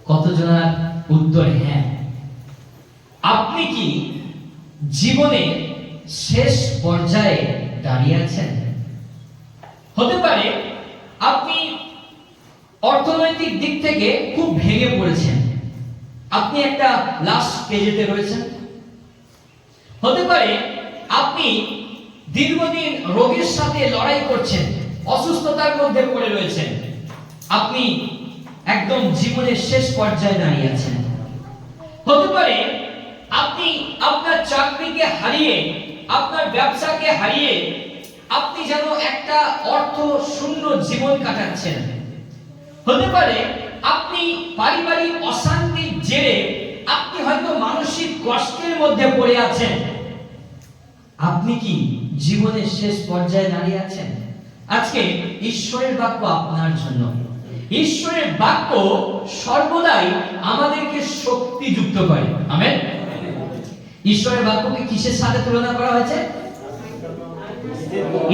কতজনের উত্তর হ্যাঁ। আপনি কি জীবনে শেষ পর্যায়ে দাঁড়িয়ে আছেন? হতে পারে আপনি অর্থনৈতিক দিক থেকে খুব ভেঙে পড়েছেন, আপনি একটা লাস্ট স্টেজে রয়েছেন। হতে পারে আপনি দীর্ঘদিন রোগের সাথে লড়াই করছেন, অসুস্থতার মধ্যে পড়ে রয়েছেন, আপনি একদম জীবনের শেষ পর্যায়ে দাঁড়িয়ে আছেন। হতে পারে আপনি আপনার চাকরিকে হারিয়ে, আপনার ব্যবসাকে হারিয়ে আপনি যেন একটা অর্থ শূন্য জীবন কাটাচ্ছেন। হতে পারে আপনি পারিবারিক অশান্তির জেরে আপনি হয়তো মানসিক কষ্টের মধ্যে পড়ে আছেন। আপনি কি জীবনের শেষ পর্যায়ে দাঁড়িয়ে আছেন? আজকে ঈশ্বরের বাক্য আপনার জন্য। ঈশ্বরের বাক্য সর্বদাই আমাদেরকে শক্তিযুক্ত করে। আমেন। ঈশ্বরের বাক্যকে কিসের সাথে তুলনা করা হয়েছে?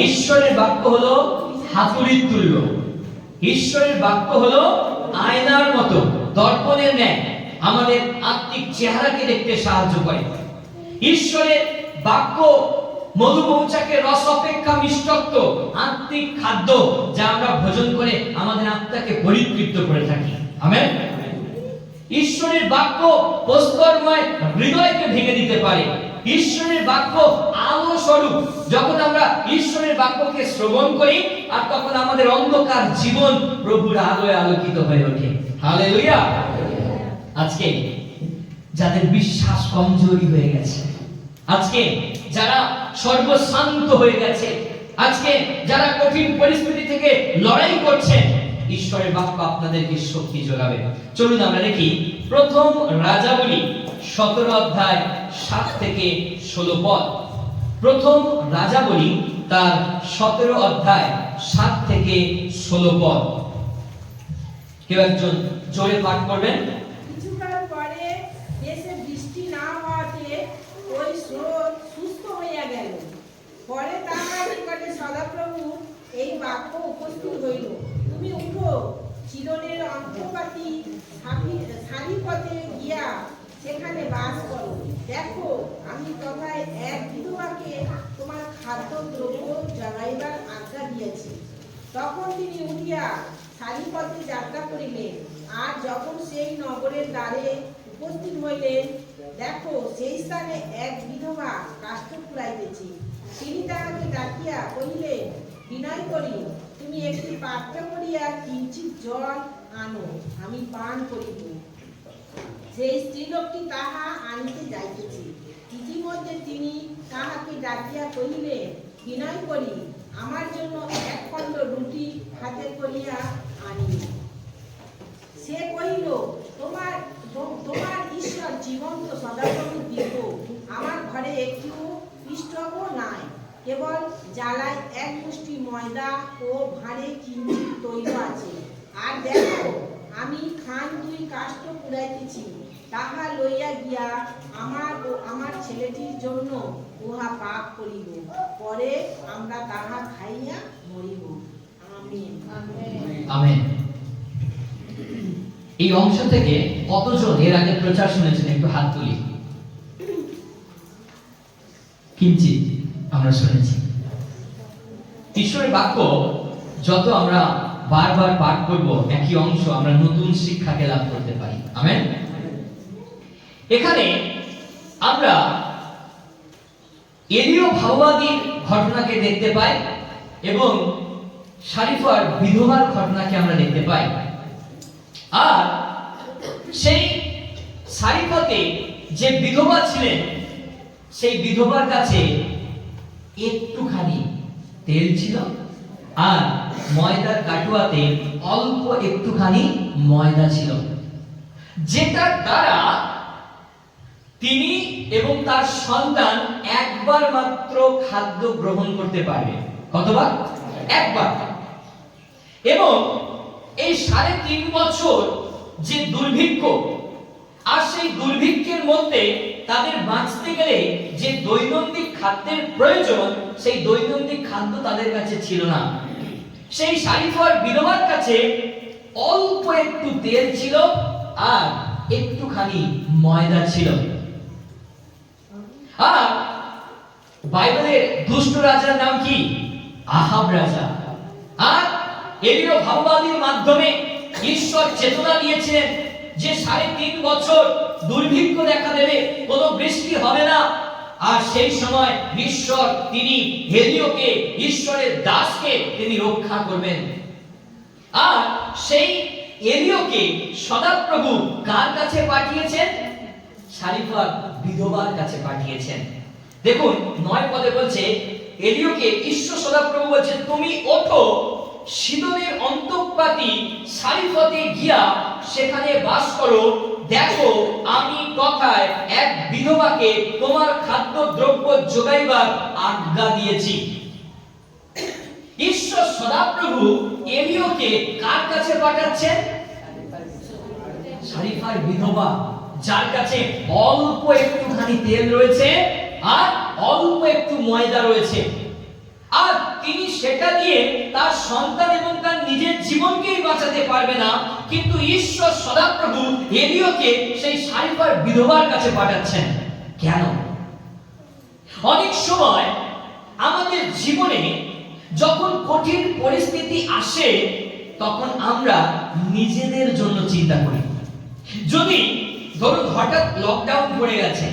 ঈশ্বরের বাক্য হলো হাতুড়ির তুল্য। ঈশ্বরের বাক্য হলো আয়নার মতো, দর্পণের ন্যায় আমাদের আত্মিক চেহারাকে দেখতে সাহায্য করে। ঈশ্বরের বাক্য মধু মৌচাকের রস অপেক্ষা মিষ্টত্ব, আত্মিক খাদ্য, যা আমরা ভোজন করে আমাদের আত্মাকে পরিতৃপ্ত করে থাকি। আমেন। ঈশ্বরের বাক্য প্রস্তরময় হৃদয়কে ভেঙে দিতে পারে। ঈশ্বরের বাক্য আলো স্বরূপ। যখন আমরা ঈশ্বরের বাক্যকে শ্রবণ করি আর তখন আমাদের অন্ধকার জীবন প্রভুর আলোয় আলোকিত হয়ে ওঠে। হালেলুয়া। আজকে যাদের বিশ্বাস কমজোরি হয়ে গেছে, আজকে যারা সর্বশান্ত হয়ে গেছে, আজকে যারা কঠিন পরিস্থিতি থেকে লড়াই করছেন, ঈশ্বরের বাক্য আপনাদেরকে শক্তি যোগাবে। চলুন আমরা দেখি প্রথম রাজাবলী 17 অধ্যায় 7 থেকে 16 পদ। প্রথম রাজাবলী তার 17 অধ্যায় 7 থেকে 16 পদ। কেউ একজন জোরে পাঠ করবেন। কিছুকাল পরে দেশে বৃষ্টি না হওয়াতে ওই স্রোত সুস্থ হইয়া গেল। পরে তাহার নিকটে সদাপ্রভু এই বাক্য উপস্থিত হইল, তুমি উঠো, চিদনের অন্তর্বাসী সারিপথে গিয়া সেখানে বাস করো। দেখো, আমি তথায় এক বিধবাকে তোমার খাদ্য দ্রব্য জগাইবার আজ্ঞা দিয়েছি। তখন তিনি উঠিয়া সারিপথে যাত্রা করিলেন, আর যখন সেই নগরের দ্বারে উপস্থিত হইলেন, দেখো, সেই স্থানে এক বিধবা কাষ্ঠ কুড়াইতেছে। তিনি তাহাকে ডাকিয়া কহিলেন, বিনয় করি, তুমি একটি পাত্র করিয়া কিঞ্চিৎ জল আনো, আমি পান করিব। সেই স্ত্রীলোকটি তাহা আনিতে যাইতেছে। ইতিমধ্যে তিনি তাহাকে ডাকিয়া কহিলেন, বিনয় করি, আমার জন্য এক খণ্ড রুটি হাতে করিয়া আনি। সে কহিল, তোমার ঈশ্বর জীবন্ত সদাপ্রভু দিব, আমার ঘরে একটিও পিষ্টকও নাই, কেবল জ্বালায় এক মুষ্টি ময়দা ও ভাঁড়ে কিঞ্চিৎ তৈল আছে। আর দেখো, আমি খান 2 কাষ্ঠ কুড়াইতেছি, তাহা লইয়া গিয়া আমার ও আমার ছেলেটির জন্য উহা পাক করিব, পরে আমরা তাহা খাইয়া মরিব। আমেন। আমেন। এই অংশ থেকে কতজন এর আগে প্রচার শুনেছেন? একটু হাত তুলি। কিঞ্চিৎ আমরা শুনেছি। ঈশ্বরের বাক্য যত আমরা বারবার পাঠ করব, একই অংশ আমরা নতুন শিক্ষাকে লাভ করতে পারি। আমেন। এখানে আমরা এলীয় ভাওবাদীর ঘটনাকে দেখতে পাই এবং সারিফার বিধবার ঘটনাকে আমরা দেখতে পাই। আর সেই সারিফাতে যে বিধবা ছিলেন, সেই বিধবার কাছে একটুখানি তেল ছিল আর ময়দার কাটুয়াতে অল্প একটুখানি ময়দা ছিল, যেটার দ্বারা তিনি এবং তার সন্তান একবার মাত্র খাদ্য গ্রহণ করতে পারবে। কতবার? একবার। এবং এই 3.5 বছর যে দুর্ভিক্ষ, আর সেই দুর্ভিক্ষের মধ্যে তাদের বাঁচতে গেলে যে দৈনন্দিন খাদ্যের প্রয়োজন, সেই দৈনন্দিন খাদ্য তাদের কাছে ছিল না। সেই সারিফার বিধবার কাছে অল্প একটু তেল ছিল আর একটুখানি ময়দা ছিল। আর বাইবেলের দুষ্ট রাজার নাম কি? আহাব রাজা। আর এলিও ভাববাদীর মাধ্যমে ঈশ্বর চেতনা দিয়েছিলেন যে 3.5 বছর দুর্ভিক্ষ দেখা দেবে, কোনো বৃষ্টি হবে না। আর সেই সময় ঈশ্বর তিনি এলিওকে, ঈশ্বরের দাসকে তিনি রক্ষা করবেন। আর সেই এলিওকে সদাপ্রভু কার কাছে পাঠিয়েছেন? সারিফার বিধবার কাছে পাঠিয়েছেন। দেখুন 9 পদে বলছে, এলিওকে ঈশ্বর সদাপ্রভু বলছে, তুমি ওঠো, সিদনের অন্তঃপাতি সারিফতে গিয়া সেখানে বাস করো। দেখো, আমি কথায় এক বিধবাকে তোমার খাদ্যদ্রব্য যোগাইবার আজ্ঞা দিয়েছি। ঈশ্বর সদাপ্রভু এলিওকে কার কাছে পাঠাচ্ছেন? সারিফার বিধবা, যার কাছে অল্প একটুখানি তেল রয়েছে আর অল্প একটু ময়দা রয়েছে। আর তিনি সেটা দিয়ে তার সন্তান এবং তার নিজের জীবনকেই বাঁচাতে পারবে না, কিন্তু ঈশ্বর সদাপ্রভু এলিওকে সেই সারিফার বিধবার কাছে পাঠাচ্ছেন। কেন? অনেক সময় আমাদের জীবনে যখন কঠিন পরিস্থিতি আসে, তখন আমরা নিজেদের জন্য চিন্তা করি। যদি ধরুন হঠাৎ লকডাউন পড়ে গেছে,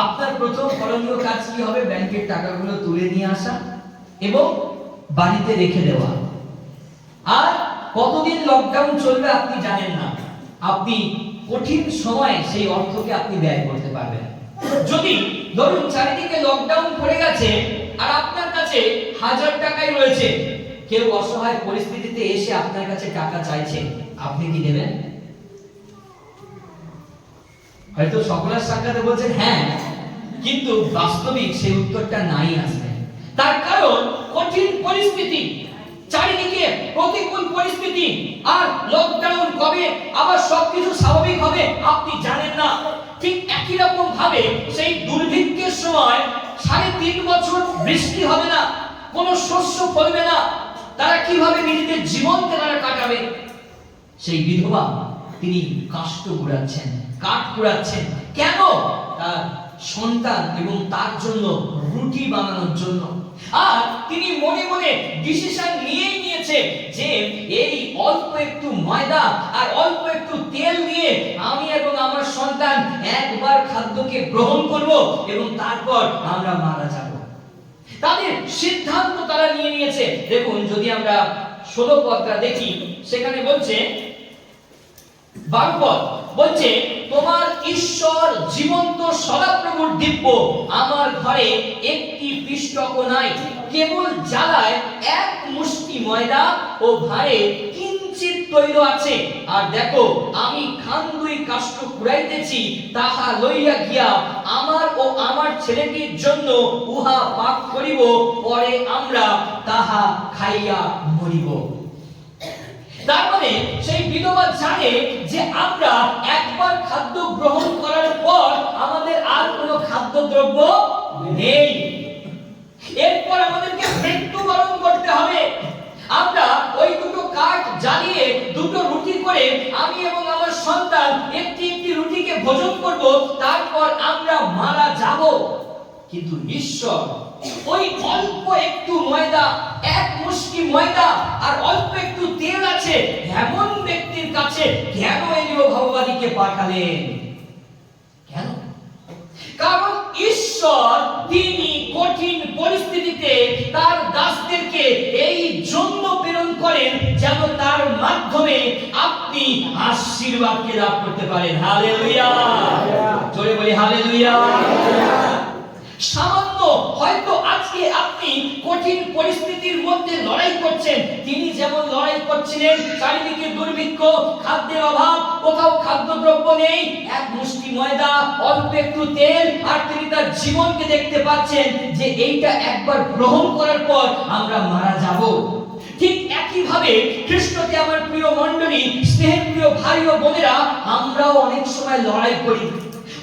আপনার প্রথম করণীয় কাজ কি হবে? ব্যাংকের টাকাগুলো তুলে নিয়ে আসা এবং বাড়িতে রেখে দেওয়া। আর কতদিন লকডাউন চলবে আপনি জানেন না, আপনি কঠিন সময়ে সেই অর্থকে আপনি ব্যয় করতে পারবেন। যদি ধরুন চারিদিকে লকডাউন পড়ে গেছে আর আপনার কাছে 1000 টাকাই রয়েছে, কেউ অসহায় পরিস্থিতিতে এসে আপনার কাছে টাকা চাইছে, আপনি কি দেবেন? হয়তো সকলের সাক্ষাতে বলছেন হ্যাঁ, কিন্তু বাস্তবিক সেই উত্তরটা নাই আসবে। তার কারণ কঠিন পরিস্থিতি, চারিদিকে প্রতিকূল পরিস্থিতি, আর লকডাউন কবে আবার সবকিছু স্বাভাবিক হবে আপনি জানেন না। ঠিক একই রকম ভাবে সেই দুর্ভিক্ষের সময় 3.5 বছর বৃষ্টি হবে না, কোনো শস্য ফলবে না, তারা কিভাবে নিজেদের জীবনকে তারা কাটাবে? সেই বিধবা তিনি কাষ্ঠ কুড়াচ্ছেন, কাঠ কুড়াচ্ছেন। কেন? তার সন্তান এবং তার জন্য রুটি বানানোর জন্য। আর তিনি মনে মনে ডিসিশন নিয়েছে যে এই অল্প একটু ময়দা আর অল্প একটু তেল দিয়ে আমি এবং আমার সন্তান একবার খাদ্যকে গ্রহণ করব এবং তারপর আমরা মারা যাব। তাদের সিদ্ধান্ত তারা নিয়েছে। দেখুন যদি আমরা 16 পদটা দেখি, সেখানে বলছে 12 পদ বলছে, তোমার ঈশ্বর জীবন্ত সদাপ্রভুর দিব্য, আমার ঘরে একটি পিষ্টকও নাই, কেবল জ্বালায় 1 মুষ্টি ময়দা ও ভাঁড়ে কিঞ্চিত তৈল আছে। আর দেখো, আমি খান 2 কাষ্ঠ কুড়াইতেছি, তাহা লইয়া গিয়া আমার ও আমার ছেলেটির জন্য উহা পাক করিব, পরে আমরা তাহা খাইয়া মরিব। তার মানে সেই বিধবা জানে যে আমরা একবার খাদ্য গ্রহণ করার পর আমাদের আর কোনো খাদ্যদ্রব্য নেই, এরপর আমাদেরকে মৃত্যুবরণ করতে হবে। আমরা ওই 2 কাঠ জ্বালিয়ে 2 রুটি করে আমি এবং আমার সন্তান একটি রুটিকে ভোজন করব, তারপর আমরা মারা যাব। কিন্তু ঈশ্বর ওই অল্প একটু ময়দা, 1 মুষ্টি ময়দা আর অল্প একটু তেল আছে এমন ব্যক্তির কাছে কেন এলিও ভগবাদীকে পাঠালেন? কেন? কারণ ঈশ্বর তিনি কঠিন পরিস্থিতিতে তার দাসদেরকে এই জন্য প্রেরণ করেন যেন তার মাধ্যমে আপনি আশীর্বাদকে লাভ করতে পারেন। হালেলুয়া! জোরে বলি হালেলুয়া! সামান্য হয়তো আজকে আপনি কঠিন পরিস্থিতির মধ্যে লড়াই করছেন, তিনি যেমন লড়াই করছিলেন, চারিদিকে দুর্ভিক্ষ, খাদ্যের অভাব, কোথাও খাদ্যদ্রব্য নেই, 1 মুষ্টি ময়দা, অল্প একটু তেল, আর তিনি তার জীবনকে দেখতে পাচ্ছেন যে এইটা একবার গ্রহণ করার পর আমরা মারা যাব। ঠিক একই ভাবে খ্রিস্টকে আমার প্রিয় মণ্ডলী, স্নেহের প্রিয় ভাই ও বোনেরা, আমরাও অনেক সময় লড়াই করি।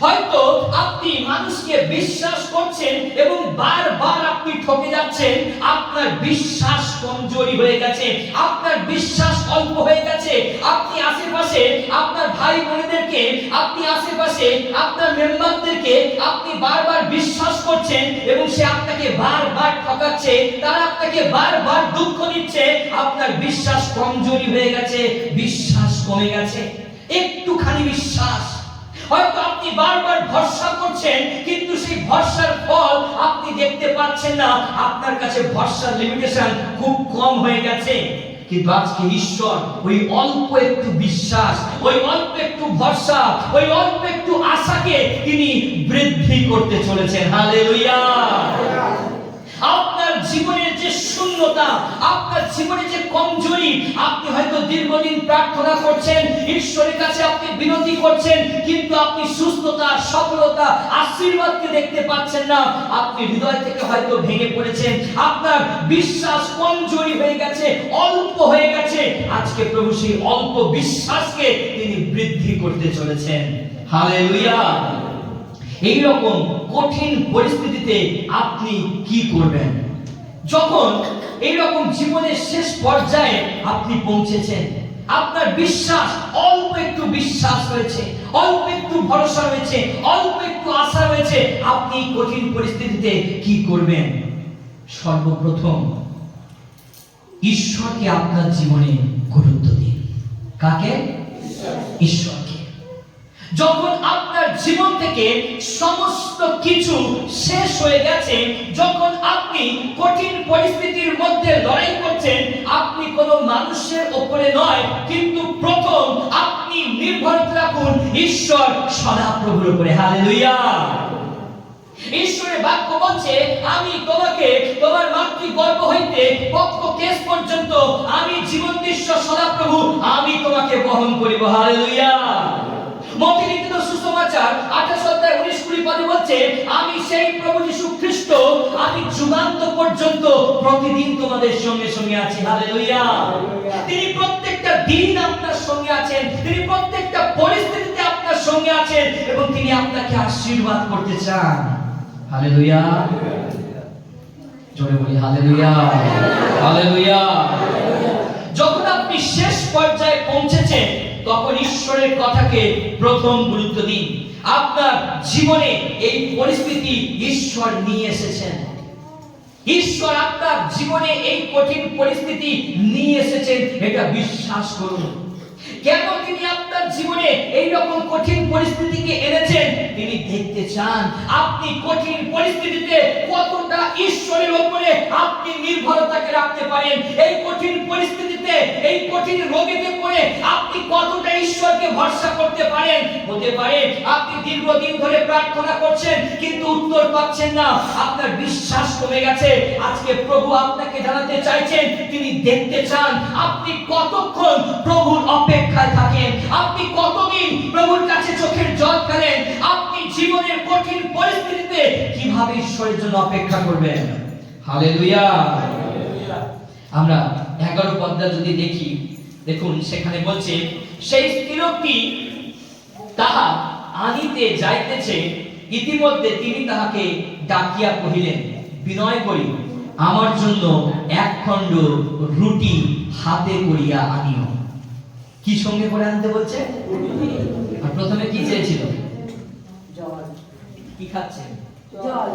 হয়তো আপনি মানুষকে বিশ্বাস করছেন এবং বারবার আপনি ঠকে যাচ্ছেন। আপনার বিশ্বাস কমজোরি হয়ে গেছে, আপনার বিশ্বাস অল্প হয়ে গেছে। আপনি আশেপাশে আপনার ভাই বোনেদেরকে, আপনি আশেপাশে আপনার মেম্বারদেরকে আপনি বারবার বিশ্বাস করছেন এবং সে আপনাকে বারবার ঠকাচ্ছে, তারা আপনাকে বারবার দুঃখ দিচ্ছে। আপনার বিশ্বাস কমজোরি হয়ে গেছে, বিশ্বাস কমে গেছে। একটুখানি বিশ্বাস, হয়তো আপনি বারবার ভরসা করছেন কিন্তু সেই ভরসার ফল আপনি দেখতে পাচ্ছেন না। আপনার কাছে ভরসার লিমিটেশন খুব কম হয়ে গেছে। কিন্তু আজকে ঈশ্বর ওই অল্প একটু বিশ্বাস, ওই অল্প একটু ভরসা, ওই অল্প একটু আশাকে তিনি বৃদ্ধি করতে চলেছেন। হালেলুয়া। আপনার জীবনের যে শূন্যতা, আপনার জীবনে যে কমজোরি, আপনি হয়তো দীর্ঘদিন প্রার্থনা করছেন, ঈশ্বরের কাছে আপনি বিনতি করছেন, কিন্তু আপনি সুস্থতা, সফলতা, আশীর্বাদকে দেখতে পাচ্ছেন না। আপনি হৃদয় থেকে হয়তো ভেঙে পড়েছেন, আপনার বিশ্বাস কমজোরি হয়ে গেছে, অল্প হয়ে গেছে। আজকে প্রভু সেই অল্প বিশ্বাসকে তিনি বৃদ্ধি করতে চলেছেন। হালেলুয়া। এই রকম কঠিন পরিস্থিতিতে আপনি কি করবেন? যখন এই রকম জীবনের শেষ পর্যায়ে আপনি পৌঁছেছেন, আপনার বিশ্বাস অল্প একটু বিশ্বাস হয়েছে, অল্প একটু ভরসা হয়েছে, অল্প একটু আশা হয়েছে, আপনি কঠিন পরিস্থিতিতে কি করবেন? সর্বপ্রথম ঈশ্বরকে আপনার জীবনে গুরুত্ব দিন। কাকে? ঈশ্বরকে। যখন আপনার জীবন থেকে সমস্ত কিছু শেষ হয়ে গেছে, যখন আপনি কঠিন পরিস্থিতির মধ্যে লড়াই করছেন, আপনি কোনো মানুষের উপরে নয়, কিন্তু প্রথম আপনি নির্ভর রাখুন ঈশ্বর সদাপ্রভুর উপরে। হালেলুয়া। ঈশ্বরের বাক্য বলছে, আমি তোমাকে তোমার মাতৃগর্ভ হইতে পক্ষ কেশ পর্যন্ত আমি জীবন্তশ্বর সদাপ্রভু, আমি তোমাকে বহন করিব। হালেলুয়া। মথি লিখিত সুসমাচার 28 অধ্যায় 19-20 পদে বলছে, আমি সেই প্রভু যীশু খ্রিস্ট, আমি যুগান্ত পর্যন্ত প্রতিদিন তোমাদের সঙ্গে সঙ্গে আছি। হালেলুয়া। তিনি প্রত্যেকটা দিন আপনার সঙ্গে আছেন, তিনি প্রত্যেকটা পরিস্থিতিতে আপনার সঙ্গে আছেন এবং তিনি আপনাকে আশীর্বাদ করতে চান। হালেলুয়া। জোরে বলি হালেলুয়া। হালেলুয়া। যখন আপনি শেষ পর্যায়ে পৌঁছেছেন, তখন ঈশ্বরের কথাকে প্রথম গুরুত্ব দিন। আপনার জীবনে এই পরিস্থিতি ঈশ্বর নিয়ে এসেছেন, ঈশ্বর আপনার জীবনে এই কঠিন পরিস্থিতি নিয়ে এসেছেন, এটা বিশ্বাস করুন। কেন তিনি আপনার জীবনে এই রকম কঠিন পরিস্থিতিকে এনেছেন? তিনি দেখতে চান আপনি কঠিন পরিস্থিতিতে কতটা ঈশ্বরের উপরে আপনি নির্ভরতাকে রাখতে পারেন। এই কঠিন পরিস্থিতিতে, এই কঠিন রোগেতে পড়ে আপনি কতটা ঈশ্বরকে ভরসা করতে পারেন। হতে পারে আপনি দীর্ঘদিন ধরে প্রার্থনা করছেন কিন্তু উত্তর পাচ্ছেন না, আপনার বিশ্বাস কমে গেছে। আজকে প্রভু আপনাকে জানাতে চাইছেন, তিনি দেখতে চান আপনি কতক্ষণ প্রভুর অপেক্ষায় থাকেন, আপনি কতদিন প্রভুর কাছে চোখের জল ফেলেন, আপনি জীবনের কঠিন পরিস্থিতিতে কিভাবে ঈশ্বরের জন্য অপেক্ষা করবেন। হালেলুয়া। আমরা 11 পদটা যদি দেখি, দেখুন সেখানে বলছে, সেই স্ত্রীলোকটি তাহা আনিতে যাইতেছে, ইতিমধ্যে তিনি তাহাকে ডাকিয়া কহিলেন, বিনয় করি আমার জন্য এক খণ্ড রুটি হাতে করিয়া আনিও। কি সঙ্গে করে আনতে বলছে? আর প্রথমে কি চেয়েছিল? জল। কি খাচ্ছেন? জল।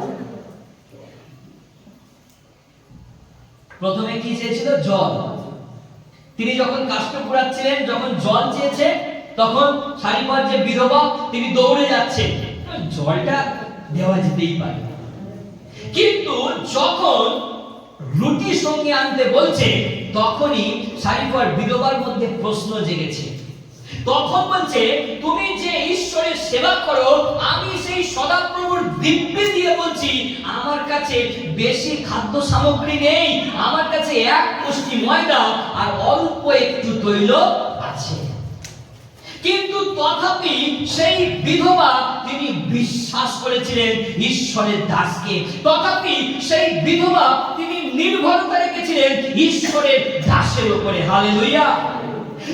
প্রথমে কি চেয়েছিল? জল। তিনি যখন কাষ্ঠ কুড়াচ্ছিলেন, যখন জল চেয়েছে, তখন সারিপার যে বিধবা, তিনি দৌড়ে যাচ্ছেন, জলটা দেওয়া যেতেই পারে। কিন্তু যখন রুটি সঙ্গে আনতে বলছে, তখনই সারিপার বিধবার মধ্যে প্রশ্ন জেগেছে। তখন বলছে, তুমি যে ঈশ্বরের সেবা করো, আমি সেই সদাপ্রভুর দিব্যি দিয়ে বলছি, আমার কাছে বেশি খাদ্য সামগ্রী নেই, আমার কাছে এক মুষ্টি ময়দা আর অল্প একটু তৈল আছে। কিন্তু তথাপি সেই বিধবা তিনি বিশ্বাস করেছিলেন ঈশ্বরের দাসকে, তথাপি সেই বিধবা তিনি নির্ভরতা রেখেছিলেন ঈশ্বরের দাসের উপরে। হালেলুয়া।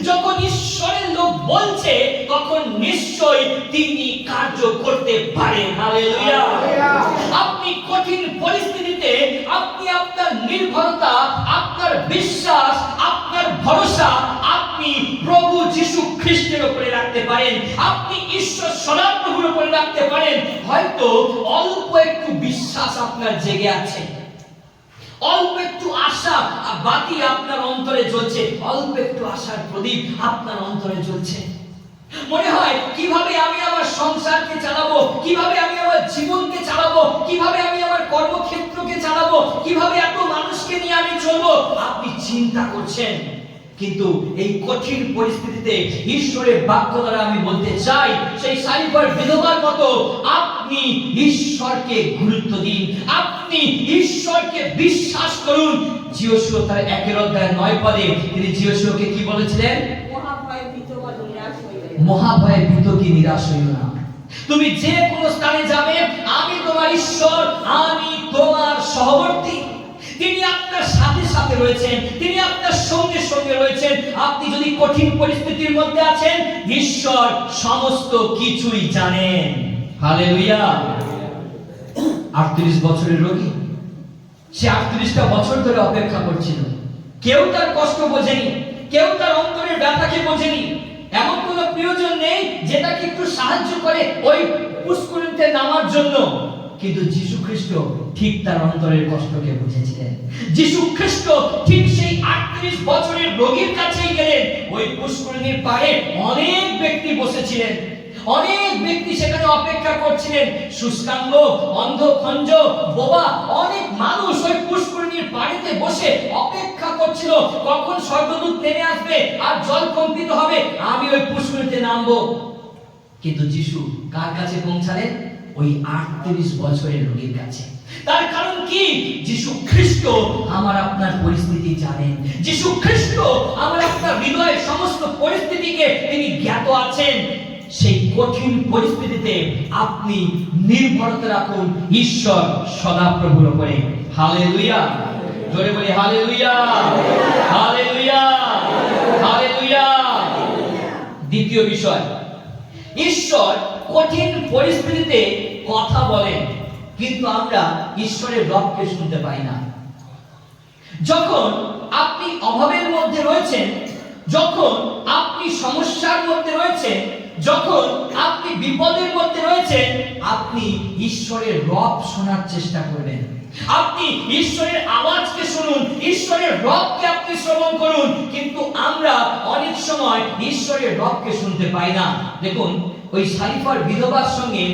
যখন ঈশ্বরের লোক বলছে তখন নিশ্চয়ই তিনি কার্য করতে পারেন। হালেলুয়া। আপনি কঠিন পরিস্থিতিতে আপনি আপনার নির্ভরতা, আপনার বিশ্বাস, আপনার ভরসা আপনি প্রভু যীশু খ্রিস্টের উপরে রাখতে পারেন। আপনি ঈশ্বর সদাপ্রভুর উপরে রাখতে পারেন। হয়তো অল্প একটু বিশ্বাস আপনার জেগে আছে, অল্প একটু আশা বাতি আপনার অন্তরে জ্বলছে, অল্প একটু আশার প্রদীপ আপনার অন্তরে জ্বলছে। মনে হয় কিভাবে আমি আমার সংসারকে চালাবো, কিভাবে আমি আমার জীবনকে চালাবো, কিভাবে আমি আমার কর্মক্ষেত্রকে চালাবো, কিভাবে এত মানুষকে নিয়ে আমি চলবো, আপনি চিন্তা করছেন। কিন্তু এই কঠিন পরিস্থিতিতে ঈশ্বরের বাক্য দ্বারা আমি বলতে চাই, সেই সারিফার বিধবার মতো আপনি ঈশ্বরকে গুরুত্ব দিন, আপনি ঈশ্বরকে বিশ্বাস করুন। যিশু তার 1:9 তিনি যিশুকে কি বলেছিলেন? মহাভয়ে ভীত কি নিরাশ হইও না। তুমি যে কোনো স্থানে যাবে, আমি তোমার ঈশ্বর, আমি তোমার সহবর্তী। তিনি আপনার সাথে সাথে রয়েছেন, তিনি আপনার সঙ্গে সঙ্গে রয়েছেন। আপনি যদি কঠিন পরিস্থিতির মধ্যে আছেন, ঈশ্বর সমস্ত কিছুই জানেন। হালেলুয়া। 38 বছরের রোগী, সে 38টা বছর ধরে অপেক্ষা করছিল। কেউ তার কষ্ট বোঝেনি, কেউ তার অন্তরের ব্যথাকে বোঝেনি। এমন কোন প্রিয়জন নেই যে তাকে একটু সাহায্য করে ওই পুষ্করিণীতে নামার জন্য। কিন্তু যীশু খ্রিস্ট ঠিক তার অন্তরের কষ্টকে বুঝেছিলেন। যীশু খ্রিস্ট ঠিক সেই 38 বছরের রোগীর কাছেই গেলেন। ওই পুষ্করিণীর পাড়ে অনেক ব্যক্তি বসেছিলেন, অনেক ব্যক্তি সেখানে অপেক্ষা করছিলেন। শুষ্কাঙ্গ, অন্ধ, খঞ্জ, বোবা, অনেক মানুষ ওই পুষ্করিণীর পাড়েতে বসে অপেক্ষা করছিল কখন স্বর্গদূত নেমে আসবে আর জল কম্পিত হবে, আমি ওই পুষ্করিণীতে নামবো। কিন্তু যিশু কার কাছে পৌঁছালেন? ওই 38 বছরের রোগীর কাছে। তার কারণ কি? যিশু খ্রিস্ট আমার আপনার পরিস্থিতি জানেন। যিশু খ্রিস্ট আমার আপনার হৃদয়ের সমস্ত পরিস্থিতিকে তিনি জ্ঞাত আছেন। সেই কঠিন পরিস্থিতিতে আপনি নির্ভরতা রাখুন ঈশ্বর সদাপ্রভুর উপরে। হালেলুয়া। জোরে বলি হালেলুয়া, হালেলুয়া, হালেলুয়া। দ্বিতীয় বিষয়, ঈশ্বর কঠিন পরিস্থিতিতে কথা বলেন, কিন্তু আমরা ঈশ্বরের বাক্য শুনতে পাই না। যখন আপনি অভাবের মধ্যে রয়েছেন, যখন আপনি সমস্যার মধ্যে রয়েছেন, যখন আপনি বিপদের মধ্যে রয়েছেন, আপনি ঈশ্বরের রব শোনার চেষ্টা করবেন। আপনি ঈশ্বরের আওয়াজকে শুনুন, ঈশ্বরের রবকে আপনি শ্রবণ করুন। কিন্তু আমরা অনেক সময় ঈশ্বরের রবকে শুনতে পাই না। দেখুন, ওই সারিফার বিধবার সঙ্গে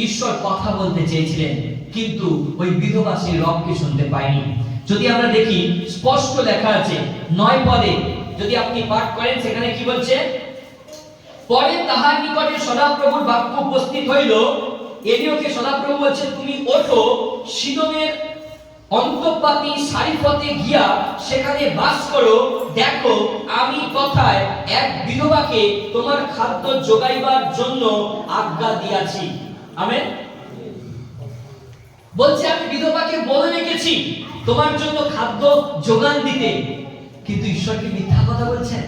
ঈশ্বর কথা বলতে চেয়েছিলেন, কিন্তু ওই বিধবা সেই রবকে শুনতে পায়নি। যদি আমরা দেখি, স্পষ্ট লেখা আছে 9 পদে, যদি আপনি পাঠ করেন, সেখানে কি বলছে? পরে তাহার নিকটে সদাপ্রভুর বাক্য উপস্থিত হইল। এলিয়কে সদাপ্রভু বলছে, তুমি ওঠো, সিদনের অন্তঃপাতি সারিফতে গিয়া সেখানে বাস করো। দেখো, আমি কথায় এক বিধবাকে তোমার খাদ্য যোগাইবার জন্য আজ্ঞা দিয়াছি। আমেন। বলছে, আমি বিধবাকে বলে রেখেছি তোমার জন্য খাদ্য যোগান দিতে। কিন্তু ঈশ্বর কি মিথ্যা কথা বলছেন?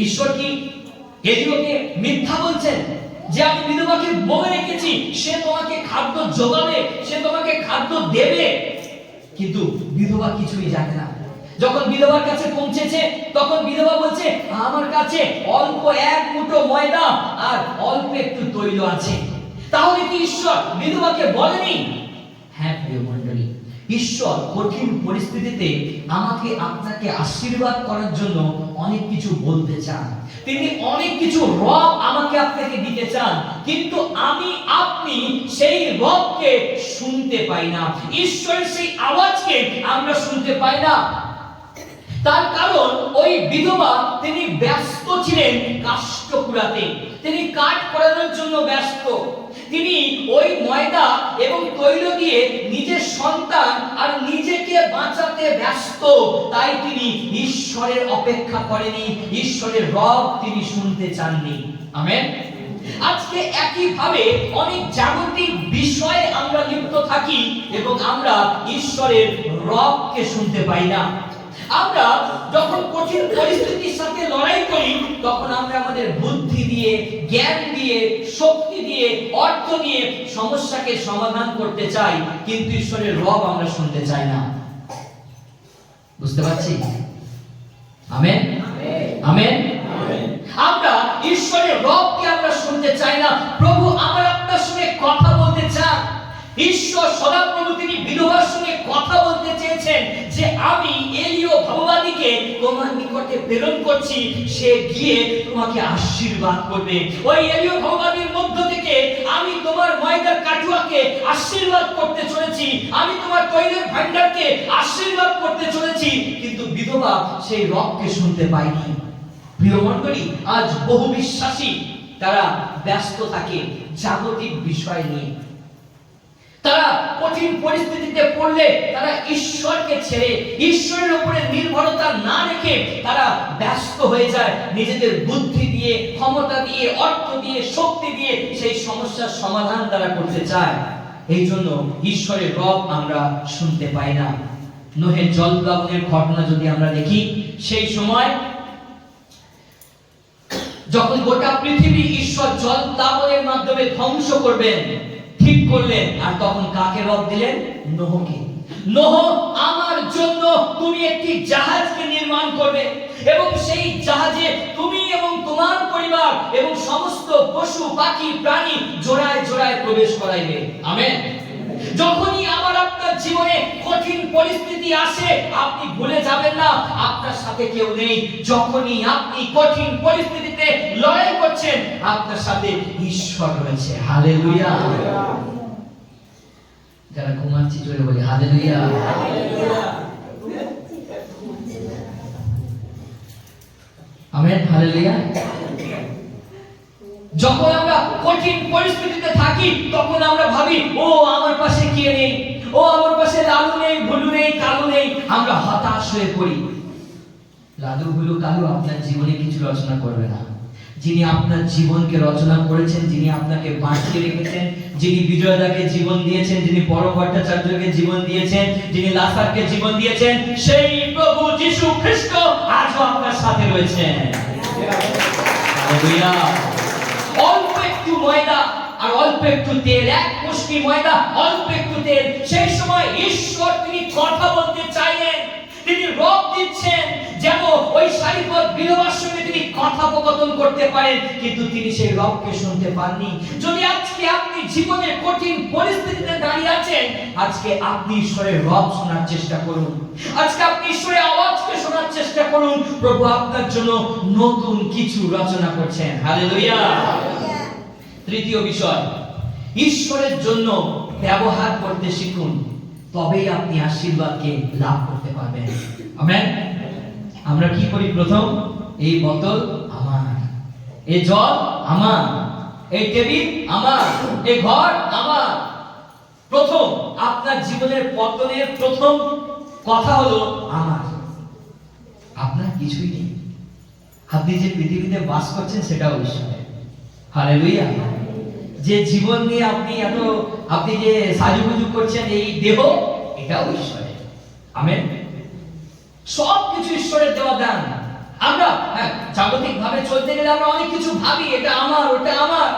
ঈশ্বর কি এলিয়কে মিথ্যা বলছেন যে আমি বিধবাকে বলে রেখেছি সে তোমাকে খাদ্য যোগাবে, সে তোমাকে খাদ্য দেবে? কিন্তু বিধবা কিছুই জানে না। যখন বিধবার কাছে পৌঁছেছে, তখন বিধবা বলছে, আমার কাছে অল্প এক মুঠো ময়দা আর অল্প একটু তৈল আছে। তাহলে কি ঈশ্বর বিধবাকে বলেনি? হ্যাঁ প্রিয় মণ্ডলী, ঈশ্বর কঠিন পরিস্থিতিতে আমাকে আপনাকে আশীর্বাদ করার জন্য অনেক কিছু বলতে চান। তিনি অনেক কিছু রব আমাকে আপনাকে দিতে চান, কিন্তু আমি আপনি সেই রবকে শুনতে পাই না। ঈশ্বরের সেই আওয়াজকে আমরা শুনতে পাই না। তার কারণ ওই বিধবা তিনি ব্যস্ত ছিলেন কাষ্ঠ কুড়াতে, তিনি কাঠ পোড়ানোর জন্য ব্যস্ত। তিনি ওই ময়দা এবং তৈল দিয়ে নিজের সন্তান আর নিজেকে বাঁচাতে ব্যস্ত। তাই তিনি ঈশ্বরের অপেক্ষা করেনি, ঈশ্বরের রব তিনি শুনতে চাননি। আমেন। আজকে একই ভাবে অনেক জাগতিক বিষয়ে আমরা লিপ্ত থাকি এবং আমরা ঈশ্বরের রবকে শুনতে পাই না। আমরা যখন কঠিন পরিস্থিতির সাথে লড়াই তখন আমরা আমাদের বুদ্ধি দিয়ে, জ্ঞান দিয়ে, শক্তি দিয়ে, অর্থ দিয়ে সমস্যাকে সমাধান করতে চাই, কিন্তু ঈশ্বরের রব আমরা শুনতে চাই না। বুঝতে পারছি? Amen, amen. আমরা ঈশ্বরের রবকে আমরা শুনতে চাই না। প্রভু আমার আপনার সঙ্গে কথা বলতে চান। ঈশ্বর সদাপ্রভু তিনি বিধবার সঙ্গে কথা বলতে চেয়েছেন যে আমি এলিও ভগবাদীকে তোমার নিকটে প্রেরণ করছি, সে গিয়ে তোমাকে আশীর্বাদ করবে। ওই এলিও ভগবাদীর মধ্য থেকে আমি তোমার ময়দার কাঠুয়াকে আশীর্বাদ করতে চলেছি, আমি তোমার তৈলের ভান্ডারকে আশীর্বাদ করতে চলেছি। কিন্তু বিধবা সেই রবকে শুনতে পায়নি। প্রিয় মণ্ডলী, আজ বহু বিশ্বাসী তারা ব্যস্ত থাকে জাগতিক বিষয় নিয়ে। তারা কঠিন পরিস্থিতিতে পড়লে তারা ঈশ্বরকে ছেড়ে, ঈশ্বরের উপরে নির্ভরতা না রেখে তারা ব্যস্ত হয়ে যায় নিজেদের বুদ্ধি দিয়ে, ক্ষমতা দিয়ে, অর্থ দিয়ে, শক্তি দিয়ে সেই সমস্যার সমাধান তারা করতে চায়। এই জন্য ঈশ্বরের রব আমরা শুনতে পাই না। নোহের জলপ্লাবনের ঘটনা যদি আমরা দেখি, সেই সময় যখন গোটা পৃথিবী ঈশ্বর জল প্লাবনের মাধ্যমে ধ্বংস করবেন ঠিক করলেন, আর তখন কাকে রব দিলেন? নোহকে। নোহ, আমার জন্য তুমি একটি জাহাজকে নির্মাণ করবে এবং সেই জাহাজে তুমি এবং তোমার পরিবার এবং সমস্ত পশু পাখি প্রাণী জোড়ায় জোড়ায় প্রবেশ করাইবে। আমেন। যখনই আমার আপনার জীবনে কঠিন পরিস্থিতি আসে, আপনি ভুলে যাবেন না আপনার সাথে কেউ নেই। যখনই আপনি কঠিন পরিস্থিতিতে লড়াই করছেন, আপনার সাথে ঈশ্বর রয়েছে। হালেলুয়া। যারা ঘুমাচ্ছি জোরে বলি হালেলুয়া। Amen, hallelujah. যখন আমরা কঠিন পরিস্থিতিতে থাকি, তখন আমরা ভাবি ও আমার পাশে কে নেই, ও আমার পাশে লালু নেই, ভুলু নেই, কালু নেই। আমরা হতাশ হয়ে পড়ি। লালু, ভুলু, কালু আপনার জীবনে কিছু রচনা করবে না। যিনি আপনার জীবনকে রচনা করেছেন, যিনি আপনাকে বাঁচিয়ে রেখেছেন, যিনি বিজয়দাকে জীবন দিয়েছেন, যিনি পরম ভট্টাচার্যকে জীবন দিয়েছেন, যিনি লাসারকে জীবন দিয়েছেন, সেই প্রভু যিশু খ্রিস্ট আজও আপনার সাথে রয়েছেন। হালেলুয়া। অল্প একটু ময়দা আর অল্প একটু তেল, এক মুষ্টি ময়দা, অল্প একটু তেল, সেই সময় ঈশ্বর তিনি কথা বলতে চাইলেন, তিনি রব দিচ্ছেন যেন ওই সারিপথ বিধবার সঙ্গে তিনি কথোপকথন করতে পারেন, কিন্তু তিনি সেই রবকে শুনতে পাননি। যদি আজকে আপনি জীবনের কঠিন পরিস্থিতিতে দাঁড়িয়ে আছেন, আজকে আপনি ঈশ্বরের রব শোনার চেষ্টা করুন। আজকে আপনি ঈশ্বরের আওয়াজকে শোনার চেষ্টা করুন। প্রভু আপনার জন্য নতুন কিছু রচনা করছেন। হালেলুয়া। তৃতীয় বিষয়, ঈশ্বরের জন্য ব্যবহার করতে শিখুন, তবেই আপনি আশীর্বাদকে লাভ করতে পারবেন। আমেন। আমরা কি করি? প্রথম, এই বোতল আমার, এই জল আমার, এই টেবিল আমার, এই ঘর আমার। প্রথম আপনার জীবনের পতনের প্রথম কথা হলো আমার। আপনার কিছুই নেই। আপনি যে পৃথিবীতে বাস করছেন সেটাও ঈশ্বরের। হালেলুয়া। যে জীবন নিয়ে আপনি যে সাজুগুজু করছেন, এই দেহ, এটাও ঈশ্বরের। আমেন। সব কিছু ঈশ্বরের দেওয়া দান। আমরা জাগতিক ভাবে চলতে গেলে আমরা অনেক কিছু ভাবি, এটা আমার, ওটা আমার।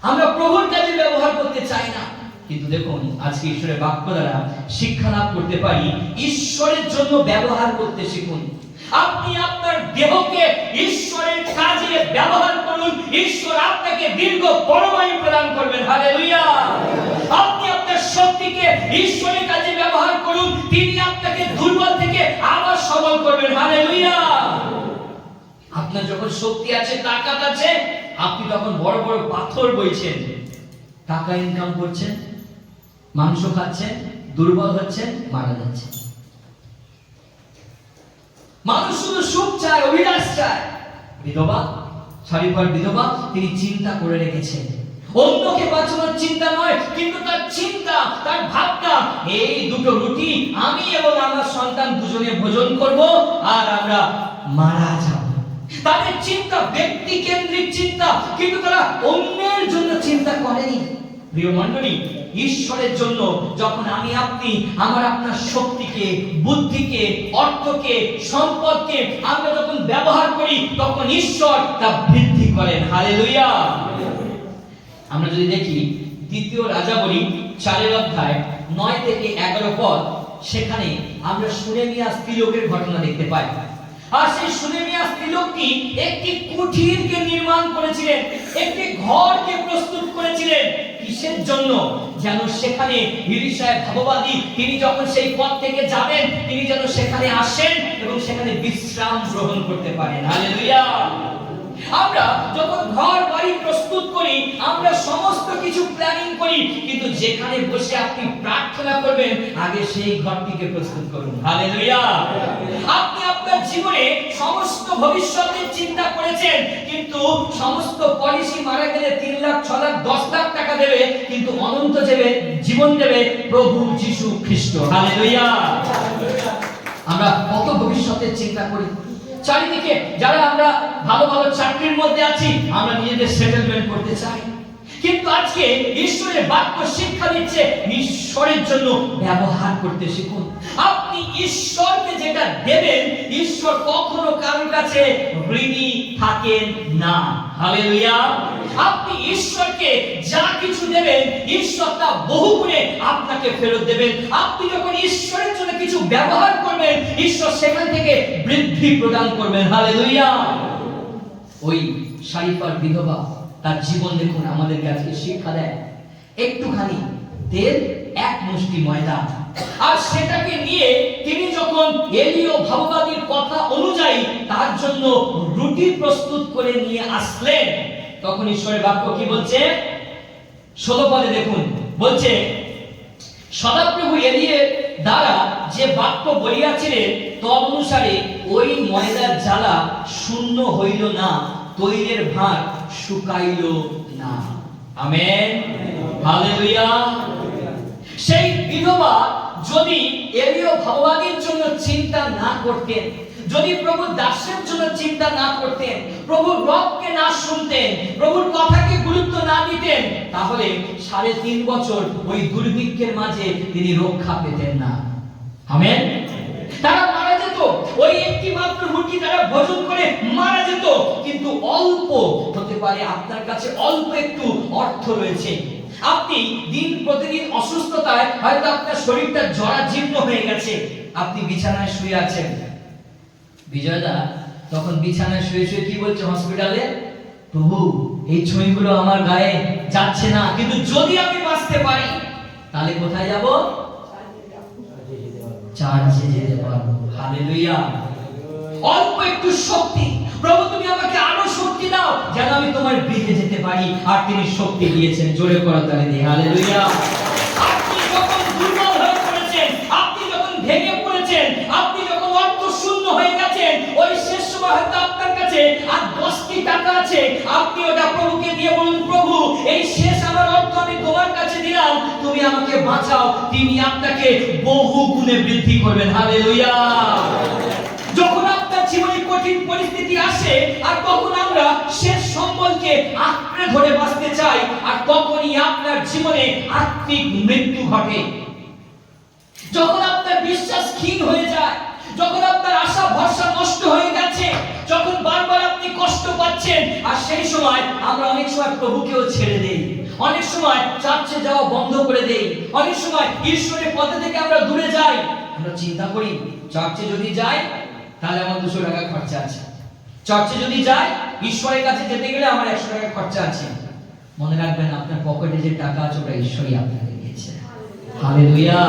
আমরা প্রভুর কাজে ব্যবহার করতে চাই না। কিন্তু দেখুন, আজকে ঈশ্বরের বাক্য দ্বারা শিক্ষা লাভ করতে পারি, ঈশ্বরের জন্য ব্যবহার করতে শিখুন। আপনি আপনার দেহকে ঈশ্বরের কাজে ব্যবহার করুন, ঈশ্বর আপনাকে দীর্ঘ পরমায়ু প্রদান করবেন। হালেলুয়া। আপনি আপনার শক্তিকে ঈশ্বরের কাজে ব্যবহার করুন, তিনি আপনাকে দুর্বল থেকে আবার সবল করবেন। হালেলুয়া। আপনার যখন শক্তি আছে, তাকাত আছে, আপনি তখন বড় বড় পাথর বইছেন, টাকা ইনকাম করছেন, মাংস খাচ্ছেন, দুর্বল হচ্ছেন, মারা যাচ্ছেন। মানুষ শুধু সুখ চায়, অভিলাষ চায়। বিধবা, সারিফার বিধবা, তিনি চিন্তা করে রেখেছেন, অন্যকে বাঁচানোর চিন্তা নয়, কিন্তু তার চিন্তা, তার ভাবনা, এই দুটো রুটি আমি এবং আমার সন্তান দুজনে ভোজন করব আর আমরা মারা যাব। তাদের চিন্তা ব্যক্তি কেন্দ্রিক চিন্তা, কিন্তু তারা অন্যের জন্য চিন্তা করেনি। প্রিয় মণ্ডলী, ঈশ্বরের জন্য যখন আমি আপনি আমার আপনার শক্তিকে, বুদ্ধিকে, অর্থকে, সম্পদকে আমরা যখন ব্যবহার করি তখন ঈশ্বর তা বৃদ্ধি করেন। হালেলুয়া। আমরা যদি দেখি দ্বিতীয় রাজাবলী 4 অধ্যায় 9 থেকে 11 পদ, সেখানে আমরা সুনেমিয়া স্ত্রীলোকের ঘটনা দেখতে পাই। আর সেই সুনেমিয়া স্ত্রীলোকটি একটি কুঠিরকে নির্মাণ করেছিলেন, একটি ঘরকে প্রস্তুত করেছিলেন। কিসের জন্য? যেন সেখানে এলিশা ভাববাদী তিনি যখন সেই পথ থেকে যাবেন, তিনি যেন সেখানে আসেন এবং সেখানে বিশ্রাম গ্রহণ করতে পারেন। হালেলুয়া। আমরা যখন ঘর বাড়ি প্রস্তুত করি, আমরা সমস্ত কিছু প্ল্যানিং করি, কিন্তু যেখানে বসে আপনি প্রার্থনা করবেন, আগে সেই ঘরটিকে প্রস্তুত করুন। হালেলুয়া। আপনি আপনার জীবনে সমস্ত ভবিষ্যতের চিন্তা করেছেন, কিন্তু সমস্ত পলিসি মারা গেলে 3 লাখ 6 লাখ 10 লাখ টাকা দেবে, কিন্তু অনন্ত জীবন দেবে প্রভু যীশু খ্রিস্ট। হালেলুয়া। আমরা কত ভবিষ্যতের চিন্তা করি। চারিদিকে যারা আমরা ভালো ভালো চাকরির মধ্যে আছি, আমরা নিজেদের সেটেলমেন্ট করতে চাই, কিন্তু আজকে ঈশ্বরের বাক্য শিক্ষা দিচ্ছে ঈশ্বরের জন্য ব্যবহার করতে শিখুন। আপনি ঈশ্বরকে যেটা দেবেন, ঈশ্বর কখনো কারোর কাছে ঋণী থাকেন না। হালেলুয়া। আপনি ঈশ্বরকে যা কিছু দেবেন, ঈশ্বর তা বহুগুণে আপনাকে ফেরত দেবেন। আপনি যখন ঈশ্বরের জন্য কিছু ব্যবহার করবেন, ঈশ্বর সেখান থেকে বৃদ্ধি প্রদান করবেন। হালেলুয়া। ওই সারিফার বিধবা, তার জীবন দেখুন আমাদেরকে আজকে শিক্ষা দেয়। একটুখানি তেল, 1 মুষ্টি ময়দা, আর সেটাকে নিয়ে তিনি যখন এলীয় ভাববাদীর কথা অনুযায়ী তার জন্য রুটি প্রস্তুত করে নিয়ে আসলেন, তখন ঈশ্বরের বাক্য কি বলছে? 16 পদে দেখুন, বলছে সদাপ্রভু এলিয়ের দ্বারা যে বাক্য বলিয়াছিলেন, তদ অনুসারে ওই ময়দার জ্বালা শূন্য হইল না, তৈলের ভাঁড় শুকাইল না। আমেন। হালেলুয়া। সেই বিধবা যদি এলীয় ভাববাদীর জন্য চিন্তা না করতেন, যদি প্রভু দাসের জন্য চিন্তা না করতেন, প্রভুর রবকে না শুনতেন, প্রভুর কথাকে গুরুত্ব না দিতেন, তাহলে 3.5 বছর ওই দুর্ভিক্ষের মাঝে তিনি রক্ষা পেতেন না। আমেন। তারা মারা যেত, ওই একটি মাত্র রুটি তারা ভোজন করে মারা যেত। কিন্তু অল্প হতে পারে আপনার কাছে অল্প একটু অর্থ রয়েছে, আপনি দিন প্রতিদিন অসুস্থতায় হয়তো আপনার শরীরটা জরাজীর্ণ হয়ে গেছে, আপনি বিছানায় শুয়ে আছেন। বিজয়দা তখন বিছানায় শুয়ে শুয়ে কি বলছে হসপিটালে? প্রভু, এই ছুঁইগুলো আমার গায়ে যাচ্ছে না, কিন্তু যদি আমি বাঁচতে পারি তাহলে কোথায় যাব? চার্চে যেতে পারবো। হালেলুয়া। অল্প একটু শক্তি, প্রভু তুমি আমাকে আরো শক্তি দাও যেন আমি তোমার গৃহে যেতে পারি। আর তিনি শক্তি দিয়েছেন। জোরে করে তালি দিই হালেলুয়া। আপনি যখন দুর্বল হয়ে পড়েছেন, আপনি যখন ভেঙে পড়েছেন, আপনি যখন অর্থ শূন্য হয়ে গেছেন, ওই শেষ সময় হয়তো আপনার কাছে আর 10টি টাকা আছে, আপনি ওটা প্রভুকে দিয়ে বলুন, প্রভু এই শেষ আমার অর্থ আমি তোমার কাছে দিলাম, তুমি আমাকে বাঁচাও। তিনি আপনাকে বহু গুণে বৃদ্ধি করবেন। হালেলুয়া। যখন আপনার জীবনে কঠিন পরিস্থিতি আসে, আর তখন আমরা শেষ সম্বলকে আঁকড়ে ধরে বাঁচতে চাই, আর তখনই আপনার জীবনে আত্মিক মৃত্যু ঘটে। যখন আপনার বিশ্বাস ক্ষীণ হয়ে যায়, যখন আপনার আশা ভরসা নষ্ট হয়ে গেছে, যখন বারবার আপনি কষ্ট পাচ্ছেন, আর সেই সময় আমরা অনেক সময় প্রভুকেও ছেড়ে দেই, অনেক সময় চার্চে যাওয়া বন্ধ করে দেই, অনেক সময় ঈশ্বরের পথে থেকে আমরা দূরে যাই। আমরা চিন্তা করি চার্চে যদি যাই তাহলে আমার 200 টাকা খরচা আছে, চার্চে যদি যাই ঈশ্বরের কাছে যেতে গেলে আমার 100 টাকা খরচা আছে। মনে রাখবেন আপনার পকেটে যে টাকা আছে ওটা ঈশ্বরই আপনাকে দিয়েছে। হালেলুয়া।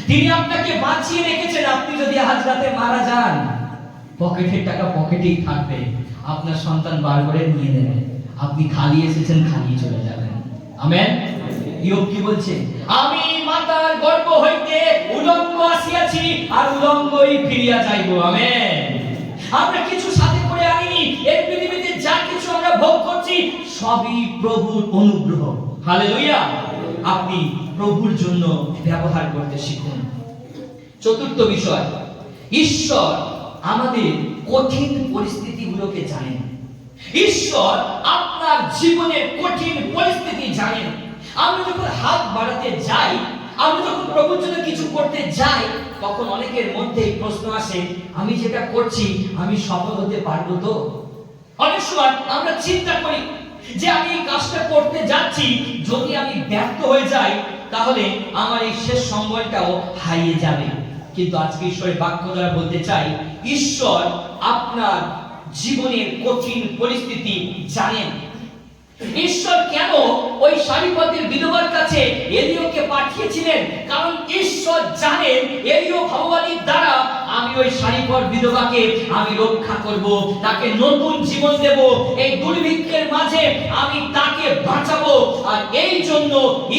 তিনি আপনাকে বাঁচিয়ে রেখেছেন। আপনি যদি আজ রাতে মারা যান, পকেটের টাকা পকেটেই থাকবে, আপনার সন্তান বার করে নিয়ে নেবে, আপনি খালি এসেছেন খালি চলে যাবেন। আমেন। ইয়োব কি বলছে? আমি মাতার গর্ভ হইতে উলঙ্গ আসিয়াছি, আর উলঙ্গই ফিরিয়া যাইব। আমেন। আমরা কিছু সাথে করে আনিনি। এই পৃথিবীতে যা কিছু আমরা ভোগ করছি সবই প্রভুর অনুগ্রহ। হালেলুয়া। আপনি প্রভুর জন্য ব্যবহার করতে শিখুন। চতুর্থ বিষয়, ঈশ্বর আমাদের কঠিন পরিস্থিতিগুলোকে জানেন। ঈশ্বর আপনার জীবনের কঠিন পরিস্থিতি জানেন। আমরা যখন হাত বাড়াতে যাই, আমরা যখন প্রভুর জন্য কিছু করতে যাই, তখন অনেকের মধ্যে এই প্রশ্ন আসে, আমি যেটা করছি আমি সফল হতে পারবো তো? অনেক সময় আমরা চিন্তা করি যে আমি এই কাজটা করতে যাচ্ছি, যদি আমি ব্যর্থ হয়ে যাই তাহলে আমার এই শেষ সম্বলটাও হারিয়ে যাবে। কিন্তু আজকে ঈশ্বরের বাক্য দ্বারা বলতে চাই, ঈশ্বর আপনার জীবনের কঠিন পরিস্থিতি জানেন। ঈশ্বর কেন ওই সারিপথের বিধবার কাছে এলিয়কে পাঠিয়েছিলেন? কারণ ঈশ্বর জানেন এলিয় ভগবানের দ্বারা আমি ওই সারিপথ বিধবাকে আমি রক্ষা করব, তাকে নতুন জীবন দেব, এই দুর্ভিক্ষের মাঝে আমি তাকে বাঁচাবো। আর এই জন্য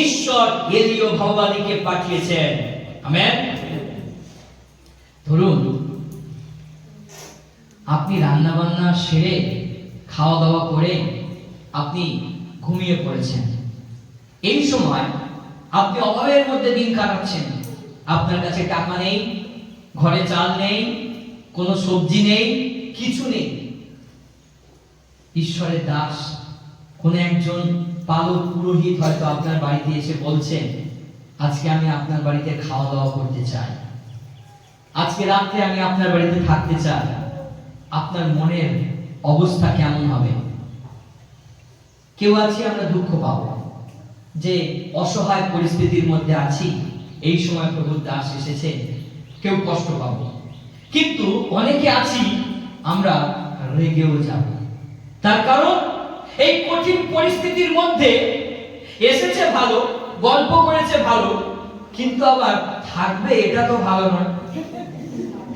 ঈশ্বর এলিয় ভগবানকে পাঠিয়েছেন। আমেন। ধরুন আপনি রান্না বান্না সেরে খাওয়া দাওয়া করে আপনি ঘুমিয়ে পড়েছেন। এই সময় আপনি অভাবের মধ্যে দিন কাটাচ্ছেন। আপনার কাছে টাকা নেই, ঘরে চাল নেই, কোনো সবজি নেই, কিছু নেই। ঈশ্বরের দাস কোন একজন পালক পুরোহিত হয়তো আপনার বাড়িতে এসে বলছেন, আজকে আমি আপনার বাড়িতে খাওয়া দাওয়া করতে চাই, আজকে রাত্রে আমি আপনার বাড়িতে থাকতে চাই। আপনার মনের অবস্থা কেমন হবে? কেউ আছি আমরা দুঃখ পাবো যে অসহায় পরিস্থিতির মধ্যে আছি, এই সময় প্রভুর দাস এসেছে, কেউ কষ্ট পাবো। কিন্তু অনেকে আছি আমরা রেগেও যাব। তার কারণ এই কঠিন পরিস্থিতির মধ্যে এসেছে ভালো, গল্প করেছে ভালো, কিন্তু আবার থাকবে এটা তো ভালো নয়।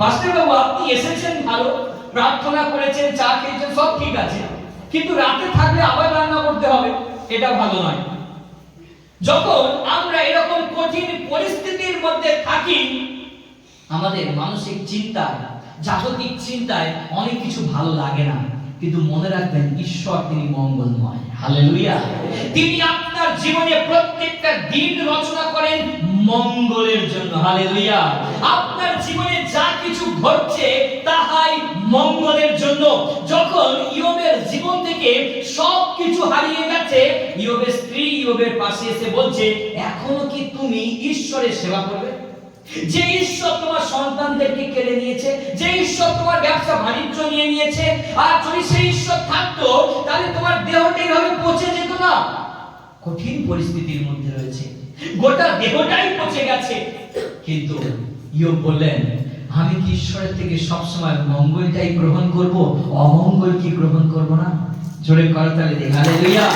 পাস্টর বাবু আপনি এসেছেন ভালো, প্রার্থনা করেছেন, চা খেয়েছেন, সব ঠিক আছে, কিন্তু রাতে থাকলে আবার রান্না করতে হবে, এটা ভালো নয়। যখন আমরা এরকম কঠিন পরিস্থিতির মধ্যে থাকি, আমাদের মানসিক চিন্তায়, জাগতিক চিন্তায় অনেক কিছু ভালো লাগে না। কিন্তু মনে রাখবেন ঈশ্বর তিনি মঙ্গলময়। হালেলুয়া। তিনি আপনার জীবনে প্রত্যেকটা দিন রচনা করেন মঙ্গলের জন্য। হালেলুয়া। আপনার জীবনে যা কিছু ঘটছে তাহাই মঙ্গলের জন্য। যখন ইয়োবের জীবন থেকে সবকিছু হারিয়ে গেছে, ইয়োবের স্ত্রী ইয়োবের পাশে এসে বলছে, এখনো কি তুমি ঈশ্বরের সেবা করবে? যে ঈশ্বর তোমার সন্তানদেরকে কেড়ে নিয়েছে, যে ঈশ্বর তোমার ব্যবসা বাণিজ্য নিয়ে নিয়েছে, আর যদি সেই ঈশ্বর থাকতো তাহলে তোমার দেহটা এইভাবে পচে যেত না। কঠিন পরিস্থিতির মধ্যে রয়েছে, গোটা দেহটাই পচে গেছে। কিন্তু ইয়োব বললেন, আমি কি ঈশ্বরের থেকে সবসময় মঙ্গলটাই গ্রহণ করব, অমঙ্গল কি গ্রহণ করব না? জোরে করতালি দিই। হালেলুয়া।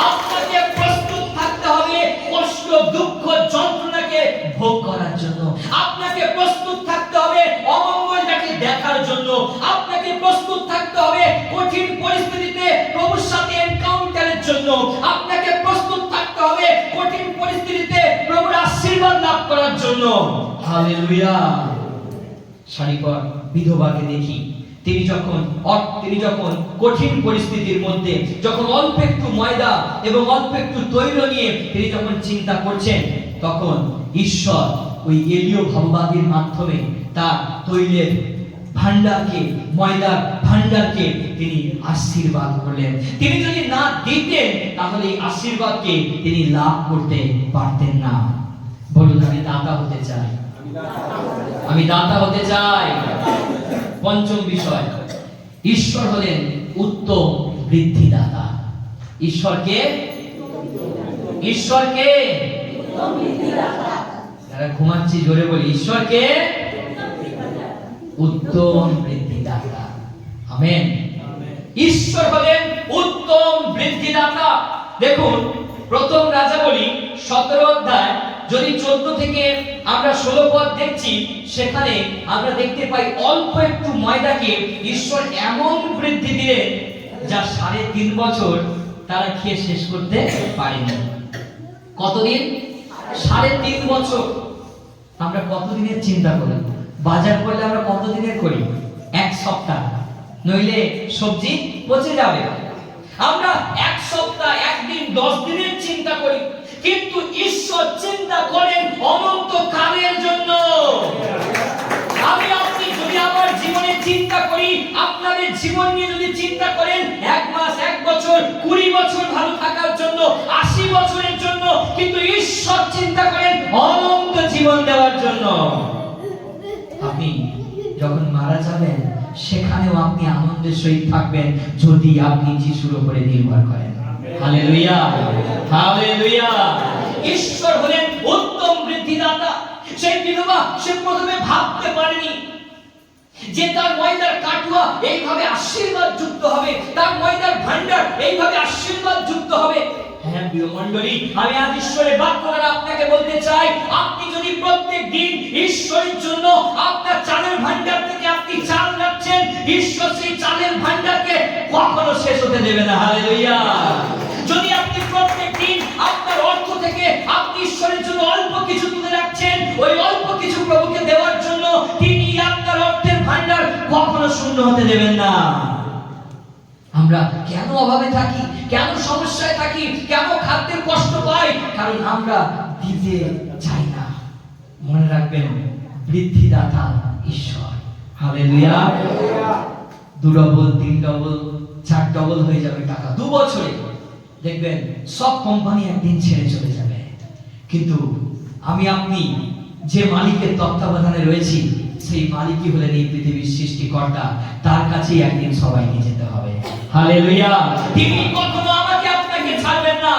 আপনাকে প্রস্তুত থাকতে হবে কষ্ট, দুঃখ, যন্ত্রণাকে ভোগ করার জন্য। আপনাকে প্রস্তুত থাকতে হবে অমঙ্গলটাকে দেখার জন্য। আপনাকে প্রস্তুত থাকতে হবে কঠিন পরিস্থিতিতে প্রভুর সাথে এনকাউন্টারের জন্য। আপনাকে প্রস্তুত থাকতে হবে কঠিন পরিস্থিতিতে প্রভুর আশীর্বাদ লাভ করার জন্য। হালেলুয়া। সারিপথ বিধবাকে দেখি, তিনি যখন কঠিন পরিস্থিতির মধ্যে, যখন অল্প একটু ময়দা এবং অল্প একটু তৈল নিয়ে তিনি যখন চিন্তা করছেন, তখন ঈশ্বর ওই এলিয় ভগবানের মাধ্যমে তার তৈলের ভান্ডারকে, ময়দার ভান্ডারকে তিনি আশীর্বাদ করলেন। তিনি যদি না দিতেন তাহলে এই আশীর্বাদকে তিনি লাভ করতে পারতেন না। বলুন, আমি দাতা হতে চাই, আমি দাতা হতে চাই। পঞ্চম বিষয়, ঈশ্বর হলেন উত্তম বৃদ্ধিদাতা। ঈশ্বরকে যারা ঘুমাচ্ছি জোরে বলি, ঈশ্বরকে উত্তম বৃদ্ধিদাতা। আমেন। ঈশ্বর হলেন উত্তম বৃদ্ধিদাতা। দেখুন প্রথম রাজাবলী 17 অধ্যায় যদি 14 থেকে আমরা 16 পদ দেখছি, সেখানে আমরা দেখতে পাই অল্প একটু ময়দাকে ঈশ্বর এমন বৃদ্ধি দিলেন যা 3.5 বছর তারা খেয়ে শেষ করতে পারেনি। কতদিন? 3.5 বছর। আমরা কতদিনের চিন্তা করি? বাজার করলে আমরা কতদিনের করি? 1 সপ্তাহ, নইলে সবজি পচে যাবে। আমরা 1 সপ্তাহ, 1 দিন, 10 দিনের চিন্তা করি, কিন্তু ঈশ্বর চিন্তা করেন অনন্ত কালের জন্য। আমি আপনি যদি আমার জীবনে চিন্তা করি, আপনি আপনাদের জীবন নিয়ে যদি চিন্তা করেন 1 মাস 1 বছর 20 বছর ভালো থাকার জন্য 80 বছরের জন্য, কিন্তু ঈশ্বর চিন্তা করেন অনন্ত জীবন দেওয়ার জন্য। আপনি যখন মারা যাবেন সেখানেও আপনি আনন্দের সহিত থাকবেন যদি আপনি যিশুর উপরে নির্ভর করেন। Hallelujah, hallelujah. ঈশ্বর হলেন উত্তম বৃদ্ধিদাতা। সেই বিধবা সে প্রথমে ভাবতে পারেনি যে তার ময়দার কাটুয়া এইভাবে আশীর্বাদ যুক্ত হবে, তার ময়দার ভান্ডার এইভাবে আশীর্বাদ যুক্ত হবে। হ্যাঁ প্রিয় মণ্ডলী, আমি আজ ঈশ্বরের বাক্য দ্বারা আপনাকে বলতে চাই, আপনি যদি প্রত্যেক দিন ঈশ্বরের জন্য আপনার চালের ভান্ডার থেকে আপনি চাল রাখছেন, ঈশ্বর সেই চালের ভান্ডারকে কখনো শেষ হতে দেবে না। হালেলুয়া। যদি আপনি প্রত্যেক দিন আপনার অর্থ থেকে আপনি ঈশ্বরের জন্য অল্প কিছু তুলে রাখছেন, ওই অল্প কিছু প্রভুকে দেওয়ার জন্য, তিনি আপনার অর্থের ভান্ডার কখনো শূন্য হতে দেবেন না। আমরা কেন অভাবে থাকি, কেন সমস্যায় থাকি, কেন খাদ্যের কষ্ট পাই? কারণ আমরা দিতে চাই না। মনে রাখবেন, বৃদ্ধিদাতা ঈশ্বর। হালেলুয়া। 2 ডবল 3 ডবল 4 ডবল হয়ে যাবে টাকা 2 বছরে। দেখবেন সব কোম্পানি একদিন ছেড়ে চলে যাবে, কিন্তু আমি আপনি যে মালিকের তত্ত্বাবধানে রয়েছি, সেই মালিকই হলেন এই পৃথিবীর সৃষ্টিকর্তা। তার কাছেই একদিন সবাইকে যেতে হবে। হালেলুয়া। তিনি কখনো আমাকে আপনাকে ছাড়বেন না।